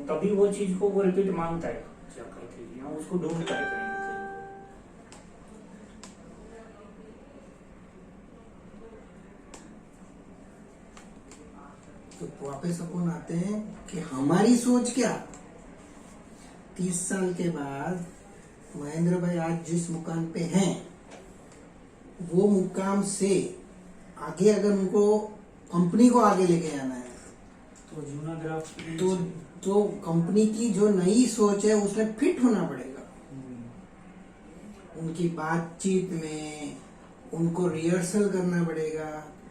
तभी वो चीज को वो रिपीट मांगता है, क्या कहते हैं, या उसको ढूंढता है कहीं ना कहीं। तो वापस अपन आते हैं कि हमारी सोच क्या। 30 साल के बाद महेंद्र भाई आज जिस मुकाम पे हैं, वो मुकाम से आगे अगर उनको कंपनी को आगे लेके आना है तो जूना ग्राफ तो कंपनी की जो नई सोच है उसमें फिट होना पड़ेगा। उनकी बातचीत में उनको रिहर्सल करना पड़ेगा।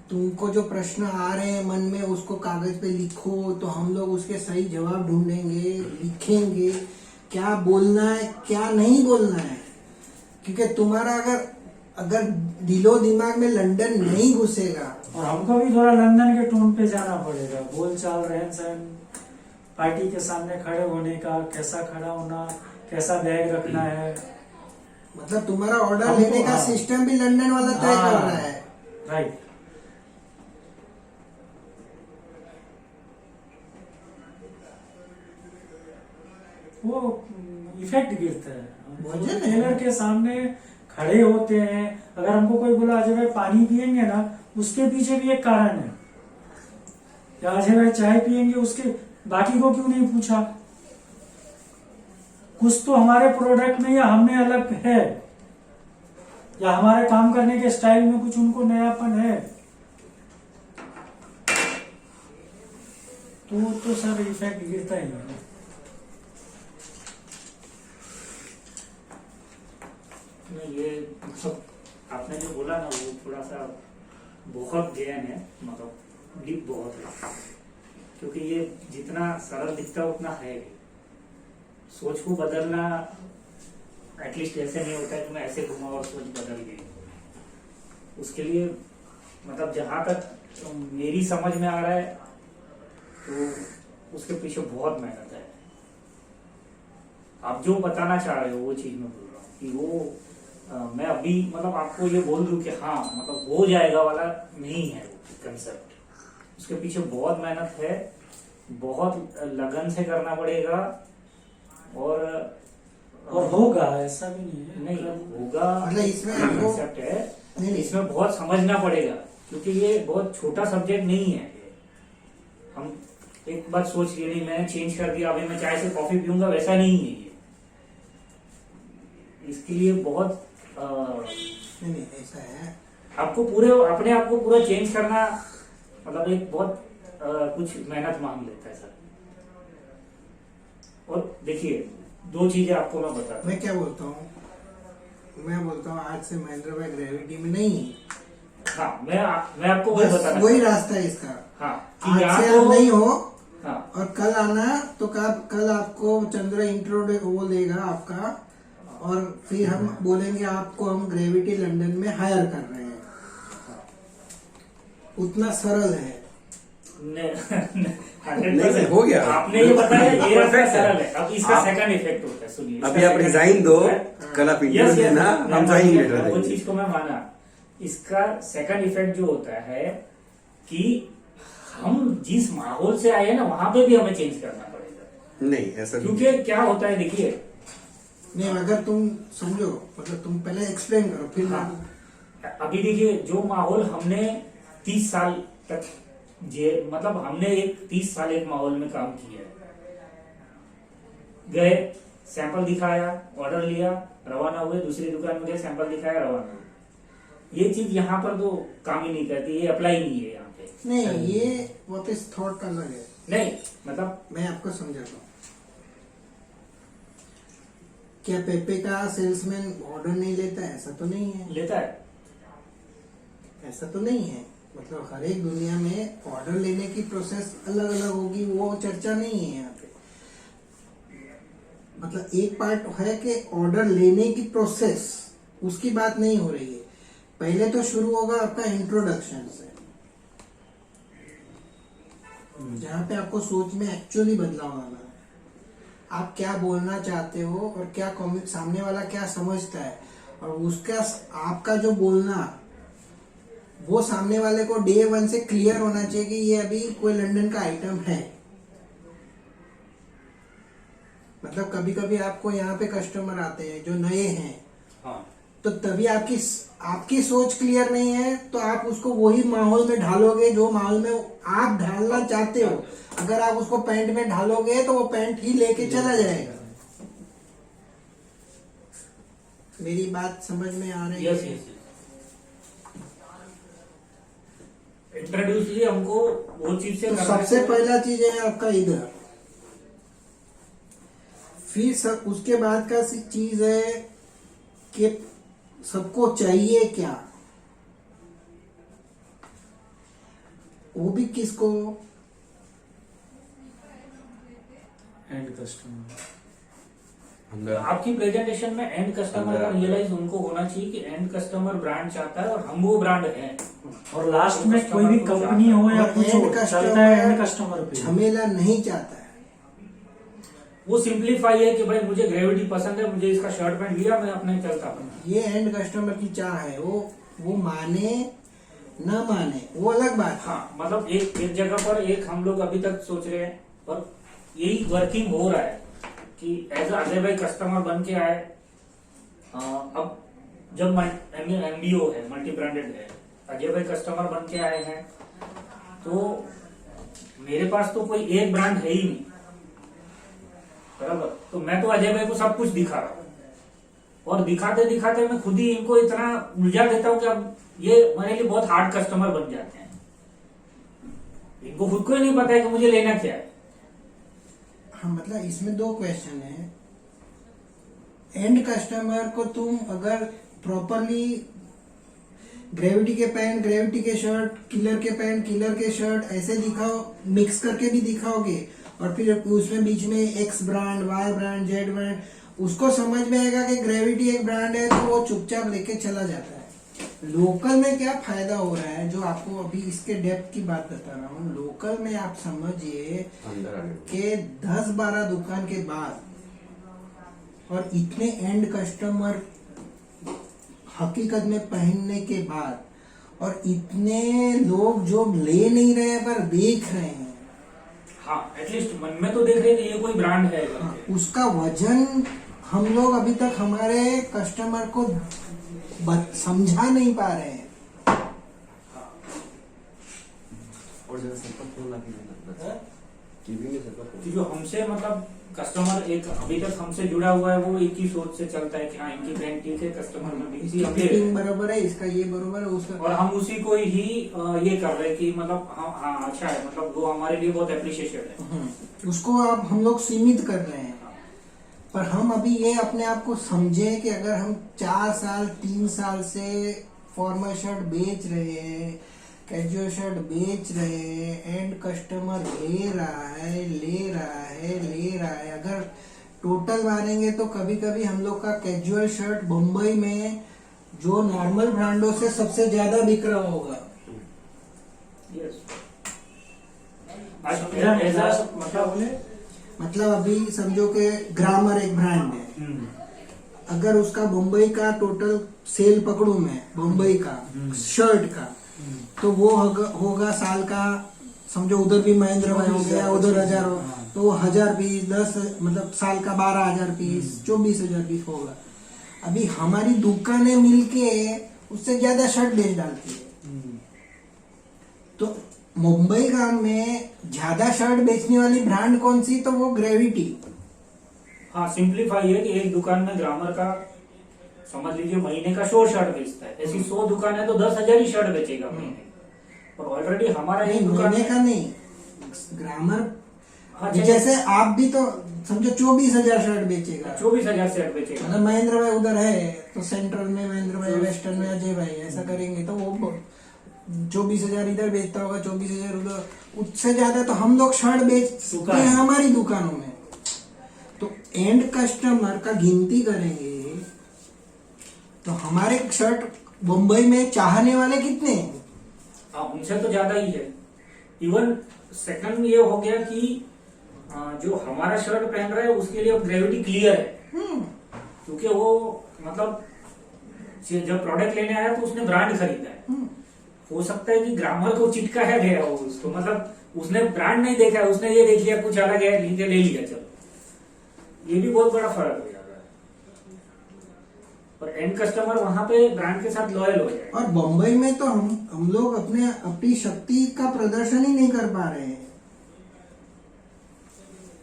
तुमको जो प्रश्न आ रहे हैं मन में उसको कागज पे लिखो, तो हम लोग उसके सही जवाब ढूंढेंगे, लिखेंगे क्या बोलना है क्या नहीं बोलना है। क्योंकि तुम्हारा अगर दिलो दिमाग में लंदन नहीं घुसेगा, और हमको भी थोड़ा लंदन के टोन पे जाना पड़ेगा। बोल चाल, रहन सहन, पार्टी के सामने खड़े होने का, कैसा खड़ा होना, कैसा बैग रखना है। मतलब तुम्हारा ऑर्डर हमको, लेने का हाँ। सिस्टम भी लंदन वाला तय कर रहा है। राइट। वो इफेक्ट गिरता है। वजन है। टेलर के सामने खड़े होते हैं, अगर हमको कोई बोला अजय भाई पानी पियेंगे ना, उसके पीछे भी एक कारण है। या अजय भाई चाय पियेंगे, उसके बाकी को क्यों नहीं पूछा? कुछ तो हमारे प्रोडक्ट में या हमने अलग है, या हमारे काम करने के स्टाइल में कुछ उनको नयापन है। तो सर इफेक्ट गिरता ही है। नहीं, ये मतलब आपने जो बोला ना वो थोड़ा सा बहुत गहन है, मतलब डीप बहुत है। क्योंकि ये जितना सरल दिखता है उतना है। सोच को बदलना एटलीस्ट ऐसे नहीं होता है कि मैं ऐसे घूमा और सोच बदल गई। उसके लिए मतलब जहां तक मेरी समझ में आ रहा है तो उसके पीछे बहुत मेहनत है। आप जो बताना चाह रहे हो वो चीज मैं बोल रहा हूँ कि वो मैं अभी मतलब आपको ये बोल दूं कि हाँ मतलब हो जाएगा वाला नहीं है वो कंसेप्ट। उसके पीछे बहुत मेहनत है, बहुत लगन से करना पड़ेगा और होगा, ऐसा भी नहीं है। नहीं होगा मतलब इसमें आपको कंसेप्ट है, नहीं। इसमें बहुत समझना पड़ेगा क्योंकि ये बहुत छोटा सब्जेक्ट नहीं है। हम एक बात सोच लिए नहीं मैंने चेंज कर दिया अभी मैं चाय से कॉफी पीऊंगा, वैसा नहीं है ये। इसके लिए बहुत नहीं ऐसा है, आपको पूरे अपने आप को पूरा चेंज करना मतलब एक बहुत कुछ मेहनत मांग लेता है सर। और देखिए दो चीजें आपको मैं बताता हूँ। मैं क्या बोलता हूँ, मैं बोलता हूँ आज से महेंद्र भाई ग्रेविटी में नहीं है। हाँ मैं आपको वही बस बताना वही चाहता हूँ। रास्ता है इसका। हाँ कि आज यहाँ से तो आप नहीं हो हाँ और कल आना तो कल आपको चंद्र इंट्रो वो देगा आपका, और फिर हम बोलेंगे आपको हम ग्रेविटी लंदन में हायर कर रहे हैं। उतना सरल है। नहीं, हो गया। आपने ये बताया ये रास्ता Perfect है। सरल है। अब इसका आप- सेकंड इफेक्ट होता है, सुनिए। अभी आप रिजाइन दो, कल आप इंटरव्यू Yes, yes, देना, मैं हम मान साइन लिया, लेटर वो देंगे। चीज को मैं माना। इसका सेकंड इफेक्ट जो होता है कि हम जिस माहौल से आए हैं ना वहां पे भी हमें चेंज करना पड़ेगा। नहीं ऐसा नहीं। क्योंकि क्या होता है देखिए, नहीं अगर तुम समझो, मतलब तुम पहले एक्सप्लेन करो फिर हाँ, अभी देखिए जो माहौल हमने 30 साल तक मतलब हमने एक 30 साल एक माहौल में काम किया है। गए सैंपल दिखाया, ऑर्डर लिया, रवाना हुए, दूसरी दुकान में गए सैंपल दिखाया, रवाना हुए। ये चीज यहाँ पर तो काम ही नहीं करती, ये अप्लाई नहीं है यहाँ पे। नहीं, ये वापस थॉट का अलग है। नहीं मतलब मैं आपको समझाता हूँ। क्या पेपे का सेल्समैन ऑर्डर नहीं लेता है? ऐसा तो नहीं है। लेता है, ऐसा तो नहीं है। मतलब हर एक दुनिया में ऑर्डर लेने की प्रोसेस अलग अलग होगी, वो चर्चा नहीं है यहाँ पे। मतलब एक पार्ट है कि ऑर्डर लेने की प्रोसेस, उसकी बात नहीं हो रही है। पहले तो शुरू होगा आपका इंट्रोडक्शन से, जहाँ पे आपको सोच में एक्चुअली बदलाव आना है। आप क्या बोलना चाहते हो और क्या सामने वाला क्या समझता है, और उसका आपका जो बोलना वो सामने वाले को डे 1 से क्लियर होना चाहिए कि ये अभी कोई लंदन का आइटम है। मतलब कभी कभी आपको यहाँ पे कस्टमर आते हैं जो नए हैं, हाँ तो तभी आपकी सोच क्लियर नहीं है, तो आप उसको वही माहौल में ढालोगे जो माहौल में आप ढालना चाहते हो। अगर आप उसको पैंट में ढालोगे तो वो पैंट ही लेके चला जाएगा। मेरी बात समझ में आ रही यस है? यस। इंट्रोड्यूस ही हमको वो चीज से तो करना सबसे है। पहला चीज है आपका इधर, फिर सब उसके बाद का चीज है कि सबको चाहिए क्या, वो भी किसको? And customer. अंदर आपकी प्रेजेंटेशन में एंड कस्टमर का अंदर- रियलाइज उनको होना चाहिए कि एंड कस्टमर ब्रांड चाहता है और हम वो ब्रांड हैं। और लास्ट में कोई भी कंपनी हो या और कुछ end हो, customer चलता है एंड कस्टमर पे। झमेला नहीं चाहता है। वो सिंप्लीफाई है कि भाई मुझे ग्रेविटी पसंद है, मुझे इसका शर्ट पैंट लिया, मैं अपने चलता हूँ। ये एंड कस्टमर की चाह है, वो माने न माने वो अलग बात है। हाँ मतलब एक जगह पर एक हम लोग अभी तक सोच रहे हैं और यही वर्किंग हो रहा है कि एज अजय भाई कस्टमर बन के आए। अब जब MBO है, मल्टी ब्रांडेड है, अजय भाई कस्टमर बन के आए हैं तो मेरे पास तो कोई एक ब्रांड है ही नहीं, बराबर। तो मैं तो अजय भाई को सब कुछ दिखा रहा हूँ और दिखाते दिखाते मैं खुद ही इनको इतना उलझा देता हूँ कि अब ये मेरे लिए बहुत हार्ड कस्टमर बन जाते हैं। इनको खुद को ही नहीं पता है कि मुझे लेना क्या है। हाँ, मतलब इसमें 2 क्वेश्चन है। एंड कस्टमर को तुम अगर प्रॉपरली ग्रेविटी के पैंट, ग्रेविटी के शर्ट, किलर के पैंट, किलर के शर्ट ऐसे दिखाओ, मिक्स करके भी दिखाओगे, और फिर उसमें बीच में X brand, Y brand, Z brand, उसको समझ में आएगा कि ग्रेविटी एक ब्रांड है, तो वो चुपचाप लेके चला जाता है। लोकल में क्या फायदा हो रहा है, जो आपको अभी इसके डेप्थ की बात बता रहा हूँ। लोकल में आप समझिए अंदर आने कि 10-12 दुकान के बाद और इतने एंड कस्टमर हकीकत में पहनने के बाद और इतने लोग जो ले नहीं रहे पर देख रहे हैं, हाँ एटलीस्ट मन में तो देख रहे हैं कि ये कोई ब्रांड है करके। हाँ, उसका वजन हम लोग अभी तक हमारे कस्टमर को समझा नहीं पा रहे हैं। और जरा सबका फोन लगा देना टीवी में सबका कि फोन जो हमसे मतलब कस्टमर एक अभी तक हमसे जुड़ा हुआ है, वो एक ही सोच से चलता है कि हाँ इनकी ब्रांड ठीक है, कस्टमर में भी इसकी हम ले रहे फिटिंग हैं। बराबर है, इसका ये बराबर है, उसका और हम उसी को ही ये कर रहे हैं कि मतलब हाँ अच्छा है, मतलब वो हमारे लिए बहुत अप्रिशिएटेड है। उसको आप हम लोग सीमित कर रहे हैं। पर हम अभी ये अपने आप को समझे कि अगर हम 4 साल 3 साल से फॉर्मल शर्ट बेच रहे हैं, कैजुअल शर्ट बेच रहे हैं, एंड कस्टमर ले रहा है, अगर टोटल मारेंगे तो कभी कभी हम लोग का कैजुअल शर्ट मुंबई में जो नॉर्मल ब्रांडों से सबसे ज्यादा बिक रहा होगा। यस मतलब मतलब अभी समझो कि ग्रामर एक ब्रांड है, अगर उसका मुंबई का टोटल सेल पकड़ू मैं मुंबई का शर्ट का, तो वो होगा साल का, समझो उधर भी महेंद्र भाई हो गया, उधर 1000 हो, तो वो 1000 पीस 10 मतलब साल का 12,000 पीस 24,000 पीस होगा। अभी हमारी दुकानें मिलके उससे ज्यादा शर्ट बेच डालती है। तो मुंबई का में ज्यादा शर्ट बेचने वाली ब्रांड कौन सी, तो वो ग्रेविटी। हाँ सिंप्लीफाई है कि एक दुकान में ग्रामर का समझ लीजिए महीने का 100 शर्ट बेचता है, ऐसी 100 दुकान है तो 10,000 ही शर्ट बेचेगा महीने। और ऑलरेडी हमारा एक दुकान महीने का नहीं, ग्रामर हाँ जैसे आप भी तो समझो 24,000 शर्ट बेचेगा, 24,000 शर्ट बेचेगा। मतलब महेंद्र भाई उधर है तो सेंट्रल में महेंद्र भाई, वेस्टर्न में अजय भाई, ऐसा करेंगे तो वो 24,000 इधर बेचता होगा, 24,000 उधर, उससे ज्यादा तो हम लोग शर्ट बेचते हैं हमारी दुकानों में। तो एंड कस्टमर का गिनती करेंगे तो हमारे शर्ट मुंबई में चाहने वाले कितने हैं? हाँ उनसे तो ज्यादा ही है। इवन सेकंड ये हो गया कि जो हमारा शर्ट पहन रहा है उसके लिए ग्रेविटी क्लियर है, क्योंकि वो मतलब जब प्रोडक्ट लेने आया तो उसने ब्रांड खरीदा है। हो सकता है कि ग्रामर को चिटका है गया हो उसको, मतलब उसने ब्रांड नहीं देखा है, उसने ये देख लिया कुछ अलग है, ले लिया चलो। ये भी बहुत बड़ा फर्क हो जाता है। और एंड कस्टमर वहां पे ब्रांड के साथ लॉयल हो जाए। और बम्बई में तो हम लोग अपनी शक्ति का प्रदर्शन ही नहीं कर पा रहे हैं।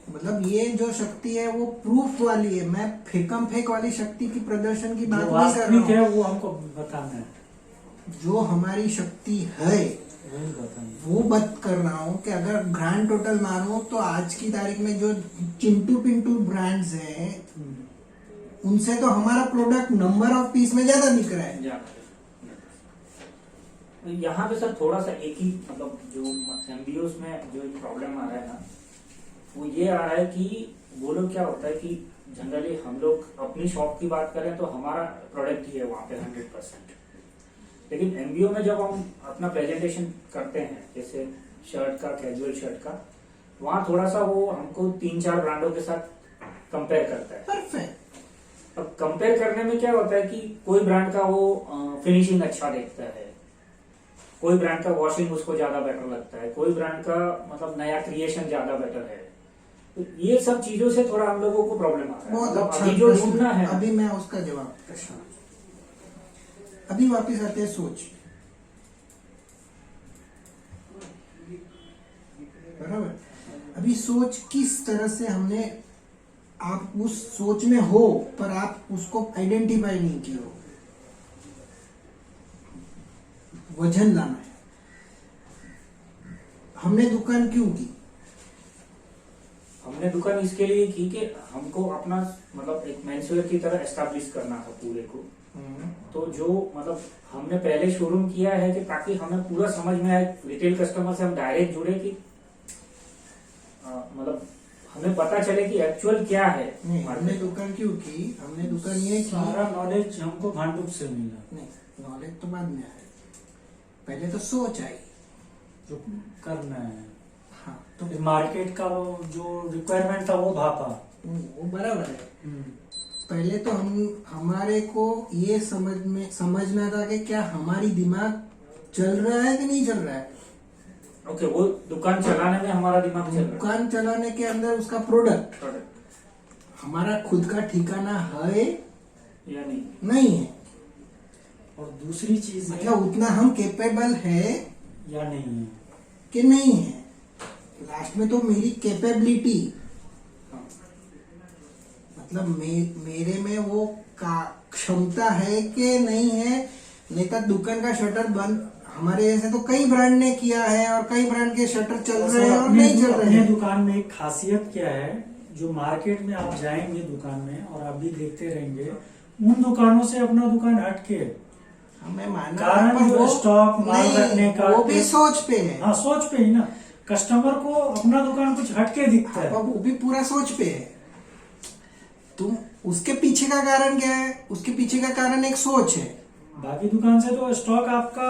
मतलब ये जो शक्ति है वो प्रूफ वाली है, मैं फेकम फेक वाली शक्ति की प्रदर्शन की बात नहीं कर रहा वास्तविक है हूँ। वो हमको बताना है, जो हमारी शक्ति है वही बताना है। वो बात कर रहा हूँ कि अगर ग्रैंड टोटल मानो तो आज की तारीख में जो चिंटू पिंटू ब्रांड्स हैं उनसे तो हमारा प्रोडक्ट नंबर ऑफ पीस में ज्यादा बिक रहा है। यहाँ पे सर थोड़ा सा एक ही मतलब जो एमबीओस में जो प्रॉब्लम आ रहा है ना, वो ये आ रहा है कि वो लोग क्या होता है कि जनरली हम लोग अपनी शॉप की बात करें तो हमारा प्रोडक्ट ही है वहाँ पे 100%। लेकिन एमबीओ में जब हम अपना प्रेजेंटेशन करते हैं जैसे शर्ट का, कैजुअल शर्ट का, वहाँ थोड़ा सा वो हमको 3-4 ब्रांडों के साथ कंपेयर करता है। परफेक्ट। अब कंपेयर करने में क्या होता है कि कोई ब्रांड का वो फिनिशिंग अच्छा देखता है, कोई ब्रांड का वॉशिंग उसको ज्यादा बेटर लगता है, कोई ब्रांड का मतलब नया क्रिएशन ज्यादा बेटर है। तो ये सब चीजों से थोड़ा हम लोगों को प्रॉब्लम आ रहा है। बहुत मतलब अच्छा अभी जो प्रश्न। ढूंढना है, अभी मैं उसका जवाब प्रश्न, अभी वापस आते हैं सोच। बराबर, अभी सोच किस तरह से हमने, आप उस सोच में हो पर आप उसको आइडेंटिफाई नहीं किए हो। वजन लाना है। हमने दुकान क्यों की? हमने दुकान इसके लिए की कि हमको अपना मतलब एक मेंसवेयर की तरह एस्टैब्लिश करना था पूरे को। तो जो मतलब हमने पहले शोरूम किया है कि ताकि हमें पूरा समझ में आए, रिटेल कस्टमर से हम डायरेक्ट जुड़े कि मतलब हमें पता चले कि एक्चुअल क्या है नहीं, हमने मार्केट। दुकान क्यों की? हमने दुकान ये की, सारा नॉलेज हमको भांडुप से मिला, नहीं नॉलेज तो बाद में आए, पहले तो सोच आई। जो करना है हाँ तो तो मार्केट का वो जो रिक्वायरमेंट था वो भापा। वो बराबर है। पहले तो हमारे को ये समझना था कि क्या हमारी दिमाग चल रहा है कि नहीं चल रहा है। ओके, वो दुकान चलाने में हमारा दिमाग चल रहा दुकान चलाने के अंदर उसका प्रोडक्ट है हमारा खुद का ठिकाना है या नहीं। नहीं है, और दूसरी चीज है मतलब उतना हम केपेबल है या नहीं है। कि नहीं है। लास्ट में तो मेरी कैपेबिलिटी, हाँ। मतलब मेरे में वो क्षमता है कि नहीं है। नहीं तो दुकान का शटर बंद, हमारे जैसे तो कई ब्रांड ने किया है और कई ब्रांड के शटर चल रहे हैं और नहीं चल रहे अपने हैं। दुकान में एक खासियत क्या है, जो मार्केट में आप जाएंगे दुकान में और आप भी देखते रहेंगे, उन दुकानों से अपना दुकान हटके हमें मानना कारण पर जो वो स्टॉक माल नहीं, रखने का वो भी सोच पे है। हाँ, सोच पे ही ना, कस्टमर को अपना दुकान कुछ हटके दिखता है। अब वो भी पूरा सोच पे है। तुम उसके पीछे का कारण क्या है? उसके पीछे का कारण एक सोच है। बाकी दुकान से तो स्टॉक आपका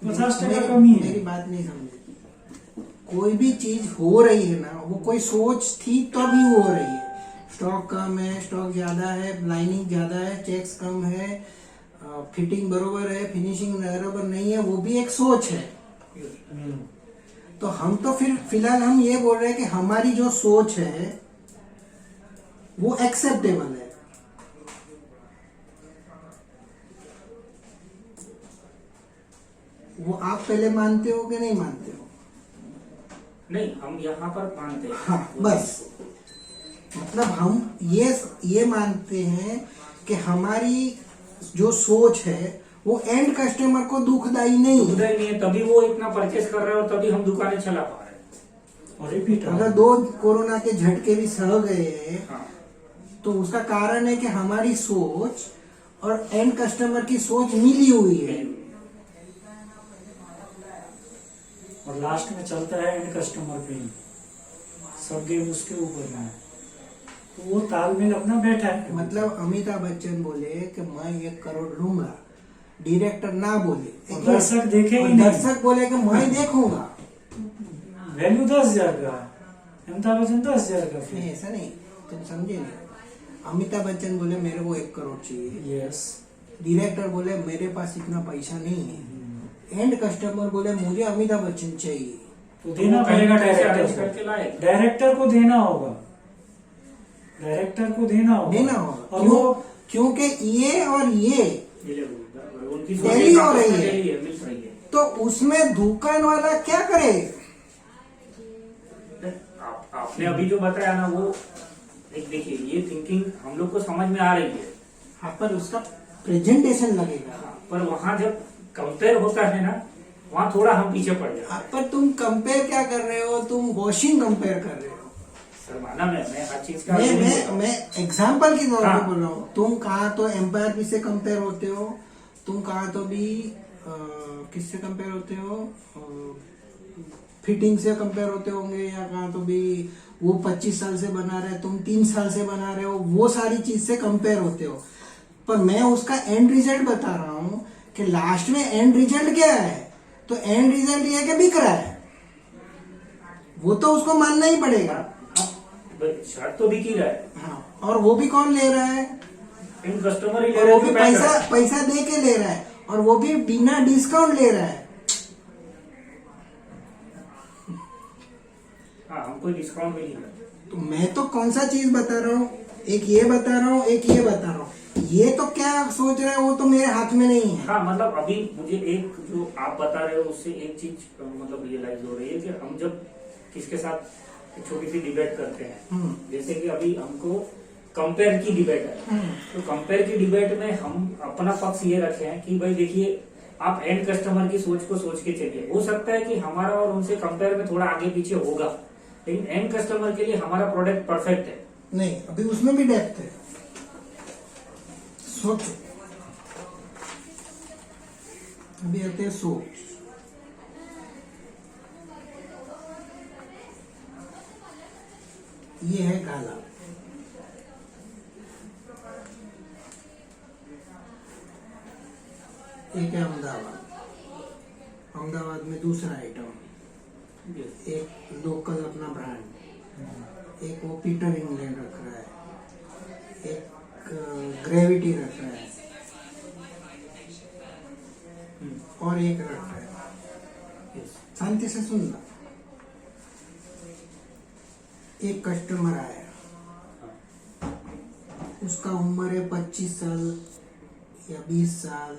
50% मेरी कमी है। मेरी बात नहीं समझे। कोई भी चीज हो रही है ना, वो कोई सोच थी तभी वो हो रही है। स्टॉक कम है, स्टॉक ज्यादा है, लाइनिंग ज्यादा है, चेक्स कम है, फिटिंग बरोबर है, फिनिशिंग बरोबर नहीं है, वो भी एक सोच है। तो हम तो फिर फिलहाल हम ये बोल रहे हैं कि हमारी जो सोच है वो एक्सेप्टेबल है। वो आप पहले मानते हो कि नहीं मानते हो? नहीं, हम यहाँ पर मानते हैं। हाँ बस, मतलब हम ये मानते हैं कि हमारी जो सोच है वो एंड कस्टमर को दुखदाई नहीं दुखदा है। ही नहीं है, तभी वो इतना परचेस कर रहे हैं और तभी हम दुकानें चला पा रहे हैं। और रिपीट अगर 2 कोरोना के झटके भी सह गए हैं हाँ। तो उसका कारण है कि हमारी सोच और एंड कस्टमर की सोच मिली हुई है। और लास्ट में चलता है एंड कस्टमर पे ही, सब गेम उसके ऊपर है, तो वो तालमेल अपना बैठा है। मतलब अमिताभ बच्चन बोले कि मैं 1 करोड़ लूंगा, डायरेक्टर ना बोले, और दर्शक देखे ही और नहीं। दर्शक बोले कि मैं देखूंगा। वैल्यू 10,000 का, अमिताभ बच्चन 10,000 का। नहीं ऐसा नहीं, तुम समझे नहीं। अमिताभ बच्चन बोले मेरे को 1 करोड़ चाहिए, यस, डायरेक्टर बोले मेरे पास इतना पैसा नहीं है, एंड कस्टमर बोले मुझे अमिताभ बच्चन चाहिए। तो देना कहीं पड़ेगा कैसे अरेंज डायरेक्टर करके लाए। को, डायरेक्टर को देना होगा, डायरेक्टर को देना होगा और वो क्योंकि ये और ये उनकी डेली हो रही है। डेली है, मिल रही है। तो उसमें दुकान वाला क्या करे? आपने अभी जो बताया ना, वो एक देखिए, ये थिंकिंग हम लोग को समझ में आ रही है। हाँ, पर उसका प्रेजेंटेशन लगेगा। हाँ, पर वहाँ जब कंपेयर होता है ना, वहाँ थोड़ा हम पीछे पड़ जाते हैं। पर तुम कंपेयर क्या कर रहे हो? तुम वॉशिंग कंपेयर कर रहे हो। सर माना, मैं हर चीज का मैं एग्जाम्पल की तौर पे हाँ। बोल रहा हूँ। तुम कहाँ तो एम्पायर पी से कंपेयर होते हो, तुम कहाँ तो भी किससे कंपेयर होते हो, फिटिंग से कंपेयर होते होंगे, या कहाँ तो भी वो 25 साल से बना रहे, तुम 3 साल से बना रहे हो, वो सारी चीज से कंपेयर होते हो। पर मैं उसका एंड रिजल्ट बता रहा हूँ कि लास्ट में एंड रिजल्ट क्या है। तो एंड रिजल्ट ये है कि बिक रहा है, वो तो उसको मानना ही पड़ेगा। शर्ट तो बिक ही रहा है। हाँ, और वो भी कौन ले रहा है? इन कस्टमर ही ले और रहे वो हैं भी जो पैक कर रहे हैं। पैसा दे के ले रहा है, और वो भी बिना डिस्काउंट ले रहा है। हाँ, हमको डिस्काउंट भी नहीं मिला। तो मैं तो कौन सा चीज बता रहा हूँ, एक ये बता रहा हूँ, एक ये बता रहा हूँ। ये तो क्या सोच रहे हैं वो तो मेरे हाथ में नहीं है। हाँ, मतलब अभी मुझे एक जो आप बता रहे हो उससे एक चीज मतलब रियलाइज हो रही है कि हम जब किसके साथ एक छोटी सी डिबेट करते हैं, जैसे कि अभी हमको कंपेयर की डिबेट है, तो कंपेयर की डिबेट में हम अपना पक्ष ये रखे हैं कि भाई देखिए, आप एंड कस्टमर की सोच को सोच के चलिए। हो सकता है कि हमारा और उनसे कंपेयर में थोड़ा आगे पीछे होगा, लेकिन एंड कस्टमर के लिए हमारा प्रोडक्ट परफेक्ट है। नहीं, अभी उसमें भी डेप्थ है। सोचो, अभी आते हैं सोच। ये है गाला। एक है अहमदाबाद। अहमदाबाद में दूसरा आइटम, एक लोकल अपना ब्रांड, एक वो पीटर इंग्लैंड रख रहा है, एक ग्रेविटी रख रहा है, और एक रख रहा है। शांति से सुनना। एक कस्टमर आया, उसका उम्र है 25 साल या 20 साल,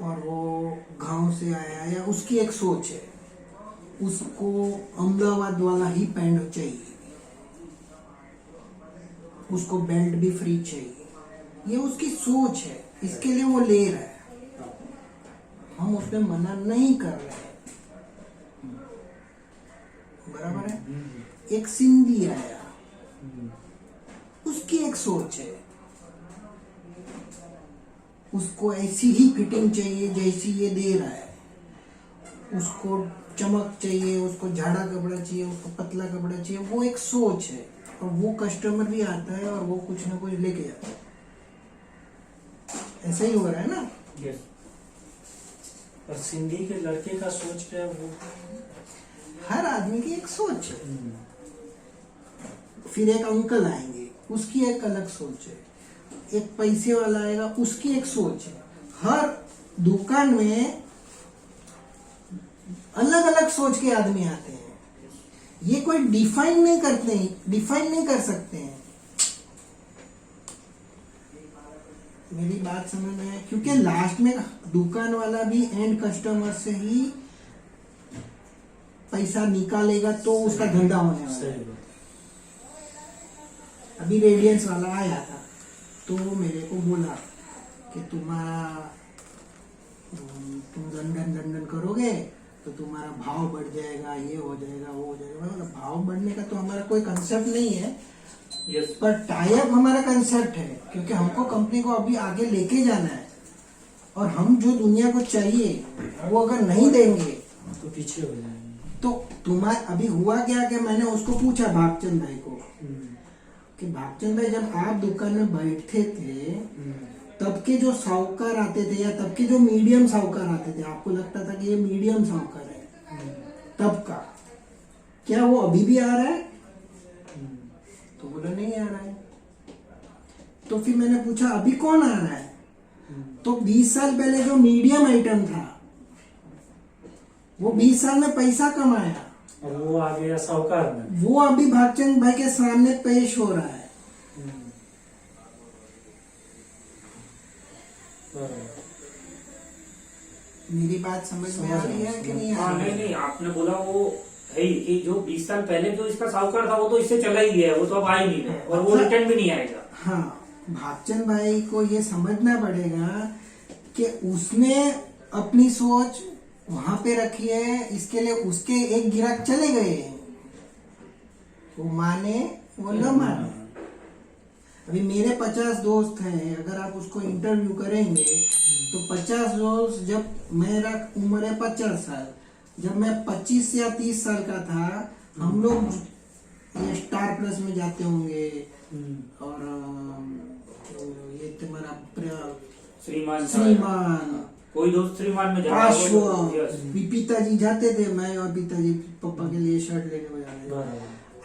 और वो गांव से आया, या उसकी एक सोच है, उसको अहमदाबाद वाला ही पैंट चाहिए, उसको बेल्ट भी फ्री चाहिए, ये उसकी सोच है, इसके लिए वो ले रहा है। हम उसमें मना नहीं कर रहे हैं, बराबर है। एक सिंधी आया, उसकी एक सोच है, उसको ऐसी ही फिटिंग चाहिए जैसी ये दे रहा है, उसको चमक चाहिए, उसको झाड़ा कपड़ा चाहिए, उसको पतला कपड़ा चाहिए, वो एक सोच है। और वो कस्टमर भी आता है और वो कुछ ना कुछ लेके जाता है। ऐसा ही हो रहा है ना। यस। और सिंधी के लड़के का सोच क्या है वो? हर आदमी की एक सोच है। फिर एक अंकल आएंगे, उसकी एक अलग सोच है। एक पैसे वाला आएगा, उसकी एक सोच है। हर दुकान में अलग अलग सोच के आदमी आते हैं। ये कोई डिफाइन नहीं कर सकते हैं। मेरी बात समझ में है? क्योंकि लास्ट में दुकान वाला भी एंड कस्टमर से ही पैसा निकालेगा तो उसका धंधा होने वाला है। अभी रेडियंस वाला आया था तो मेरे को बोला कि तुम लंदन करोगे तो तुम्हारा भाव बढ़ जाएगा, ये हो जाएगा, वो हो जाएगा। मतलब भाव बढ़ने का तो हमारा कोई कंसेप्ट नहीं है। यस। पर टाई अप हमारा कंसेप्ट है, क्योंकि हमको कंपनी को अभी आगे लेके जाना है। और हम जो दुनिया को चाहिए वो अगर नहीं देंगे तो पीछे हो जाएंगे। तो तुम्हारा अभी हुआ क्या कि मैंने उसको पूछा भागचंद भाई को कि भागचंद भाई, जब आप दुकान में बैठते थे तब के जो साहूकार आते थे या तब के जो मीडियम साहूकार आते थे, आपको लगता था कि ये मीडियम साहूकार है तब का, क्या वो अभी भी आ रहा है? तो बोला नहीं आ रहा है। तो फिर मैंने पूछा अभी कौन आ रहा है? तो 20 साल पहले जो मीडियम आइटम था वो 20 साल में पैसा कमाया और वो आ गया साहूकार में, वो अभी भागचंद भाई के सामने पेश हो रहा है। मेरी बात समझ में आ रही है कि नहीं आ हाँ, रही है? नहीं, आपने बोला वो है ही कि जो 20 साल पहले जो इसका साहूकार था वो तो इससे चला ही गया है, वो तो अब आ ही नहीं रहा और वो रिटर्न भी नहीं आएगा। हाँ, भागचंद भाई को ये समझना पड़ेगा कि उसने अपनी सोच वहां पे रखी है, इसके लिए उसके एक गिराक चले गए, वो माने वो न माने। अभी मेरे 50 दोस्त हैं, अगर आप उसको इंटरव्यू करेंगे तो 50 दोस्त, जब मेरा उम्र है 50 साल, जब मैं 25 या 30 साल का था, हम लोग ये स्टार प्लस में जाते होंगे और ये तुम्हारा श्रीमान कोई दोस्त श्रीमान में पिताजी जाते थे, मैं और पिताजी पापा के लिए शर्ट लेने को जाते।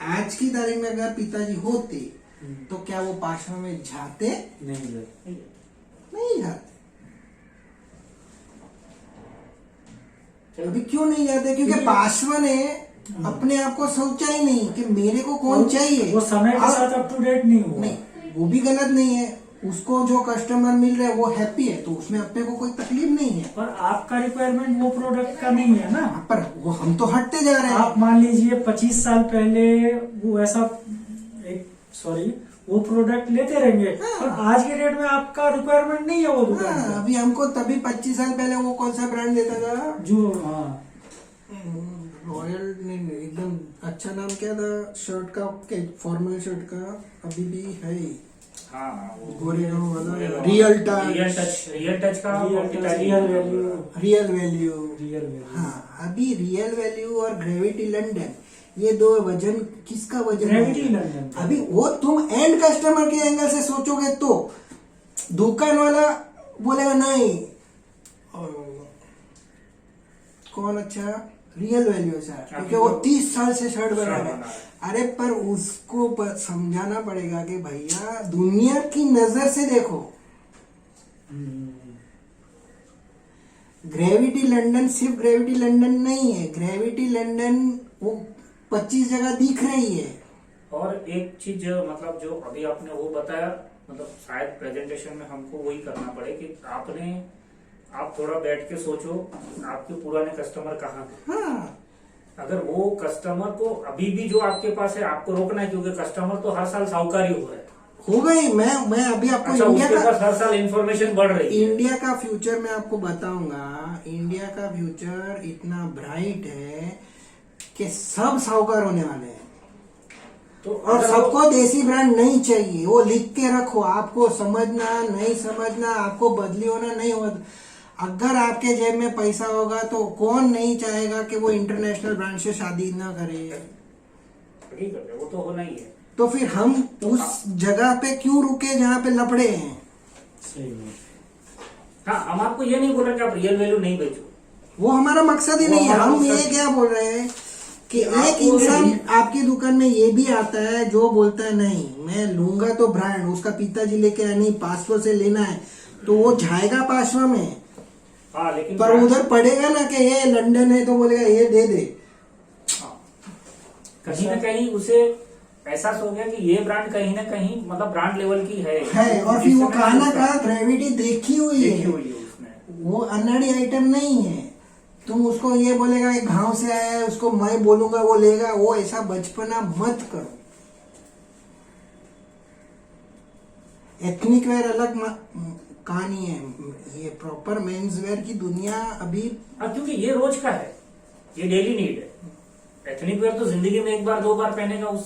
आज की तारीख में अगर पिताजी होते तो क्या वो पाशवा में जाते? नहीं जाते। अभी क्यों नहीं जाते? क्योंकि पाशवा ने अपने आप को सोचा ही नहीं कि मेरे को कौन चाहिए। वो समय के साथ अप टू डेट नहीं हुआ। नहीं, वो भी गलत नहीं है। उसको जो कस्टमर मिल रहा है वो हैप्पी है तो उसमें अपने को कोई तकलीफ नहीं है। पर आपका रिक्वायरमेंट वो प्रोडक्ट का नहीं है ना। पर वो हम तो हटते जा रहे हैं। आप मान लीजिए 25 साल पहले वो ऐसा वो प्रोडक्ट लेते रहेंगे, पर आज के डेट में आपका रिक्वायरमेंट नहीं है वो दुकान का। अभी हमको तभी 25 साल पहले वो कौन सा ब्रांड देता था जो रॉयल, नहीं एकदम अच्छा नाम क्या था शर्ट का, फॉर्मल शर्ट का, अभी भी है ही। हाँ, गोरेगांव वाला रियल टच का रियल वैल्यू। हाँ, अभी रियल वैल्यू और ग्रेविटी लंदन ये दो वजन, किसका वजन ग्रेविटी है? लंदन का। अभी वो तुम एंड कस्टमर के एंगल से सोचोगे तो दुकान वाला बोलेगा नहीं कौन अच्छा रियल वैल्यू है क्योंकि वो 30 साल से शर्ट बना रहा है। अरे पर उसको समझाना पड़ेगा कि भैया दुनिया की नजर से देखो। ग्रेविटी लंदन सिर्फ ग्रेविटी लंदन नहीं है, ग्रेविटी लंदन वो 25 जगह दिख रही है। और एक चीज मतलब जो अभी आपने वो बताया, मतलब शायद प्रेजेंटेशन में हमको वही करना पड़े कि आप थोड़ा बैठ के सोचो आपके पुराने कस्टमर कहाँ थे। हाँ अगर वो कस्टमर को अभी भी जो आपके पास है आपको रोकना है, क्योंकि कस्टमर तो हर साल साहूकारी हो रहा है। हो गई। मैं अभी आपको अच्छा, इंडिया उसके का पास हर साल इंफॉर्मेशन बढ़ रही है। इंडिया का फ्यूचर मैं आपको बताऊंगा। इंडिया का फ्यूचर इतना ब्राइट है कि सब साहूकार होने वाले हैं। तो और अगर सबको देसी ब्रांड नहीं चाहिए, वो लिख के रखो। आपको समझना नहीं समझना, आपको बदली होना नहीं हो। अगर आपके जेब में पैसा होगा तो कौन नहीं चाहेगा कि वो इंटरनेशनल ब्रांड से शादी ना करे। ठीक है, वो तो होना ही है। तो फिर हम उस जगह पे क्यों रुके जहाँ पे लफड़े हैं? सही है। हाँ, हम आपको ये नहीं बोल रहे कि आप रियल वैल्यू नहीं बेचो, वो हमारा मकसद ही वो नहीं है। हमारा हम मकसद ये नहीं। क्या बोल रहे हैं कि एक आपको इंसान ये- आपकी दुकान में ये भी आता है जो बोलता है नहीं मैं लूंगा तो ब्रांड, उसका पिताजी लेके आया नहीं 500 से लेना है तो वो जाएगा 500 में। हाँ, लेकिन पर उधर पड़ेगा ना कि ये लंदन है तो बोलेगा ये दे दे। हाँ, कहीं ना कहीं उसे एहसास हो गया कि ये ब्रांड कहीं ना कहीं मतलब ब्रांड लेवल की है और फिर वो कहा ना कहा ग्रेविटी देखी हुई देखी है, हुई है उसने। वो अनड़ी आइटम नहीं है। तुम उसको ये बोलेगा एक गांव से आया है उसको मैं बोलूंगा वो लेगा, वो ऐसा बचपना मत करो। एथनिक वेयर अलग कहानी है, ये प्रॉपर मेंस वेयर की दुनिया अभी। हाँ, क्योंकि ये रोज का है, ये डेली नीड है। एथनिक वेयर तो जिंदगी में एक बार दो बार पहनेगा, उस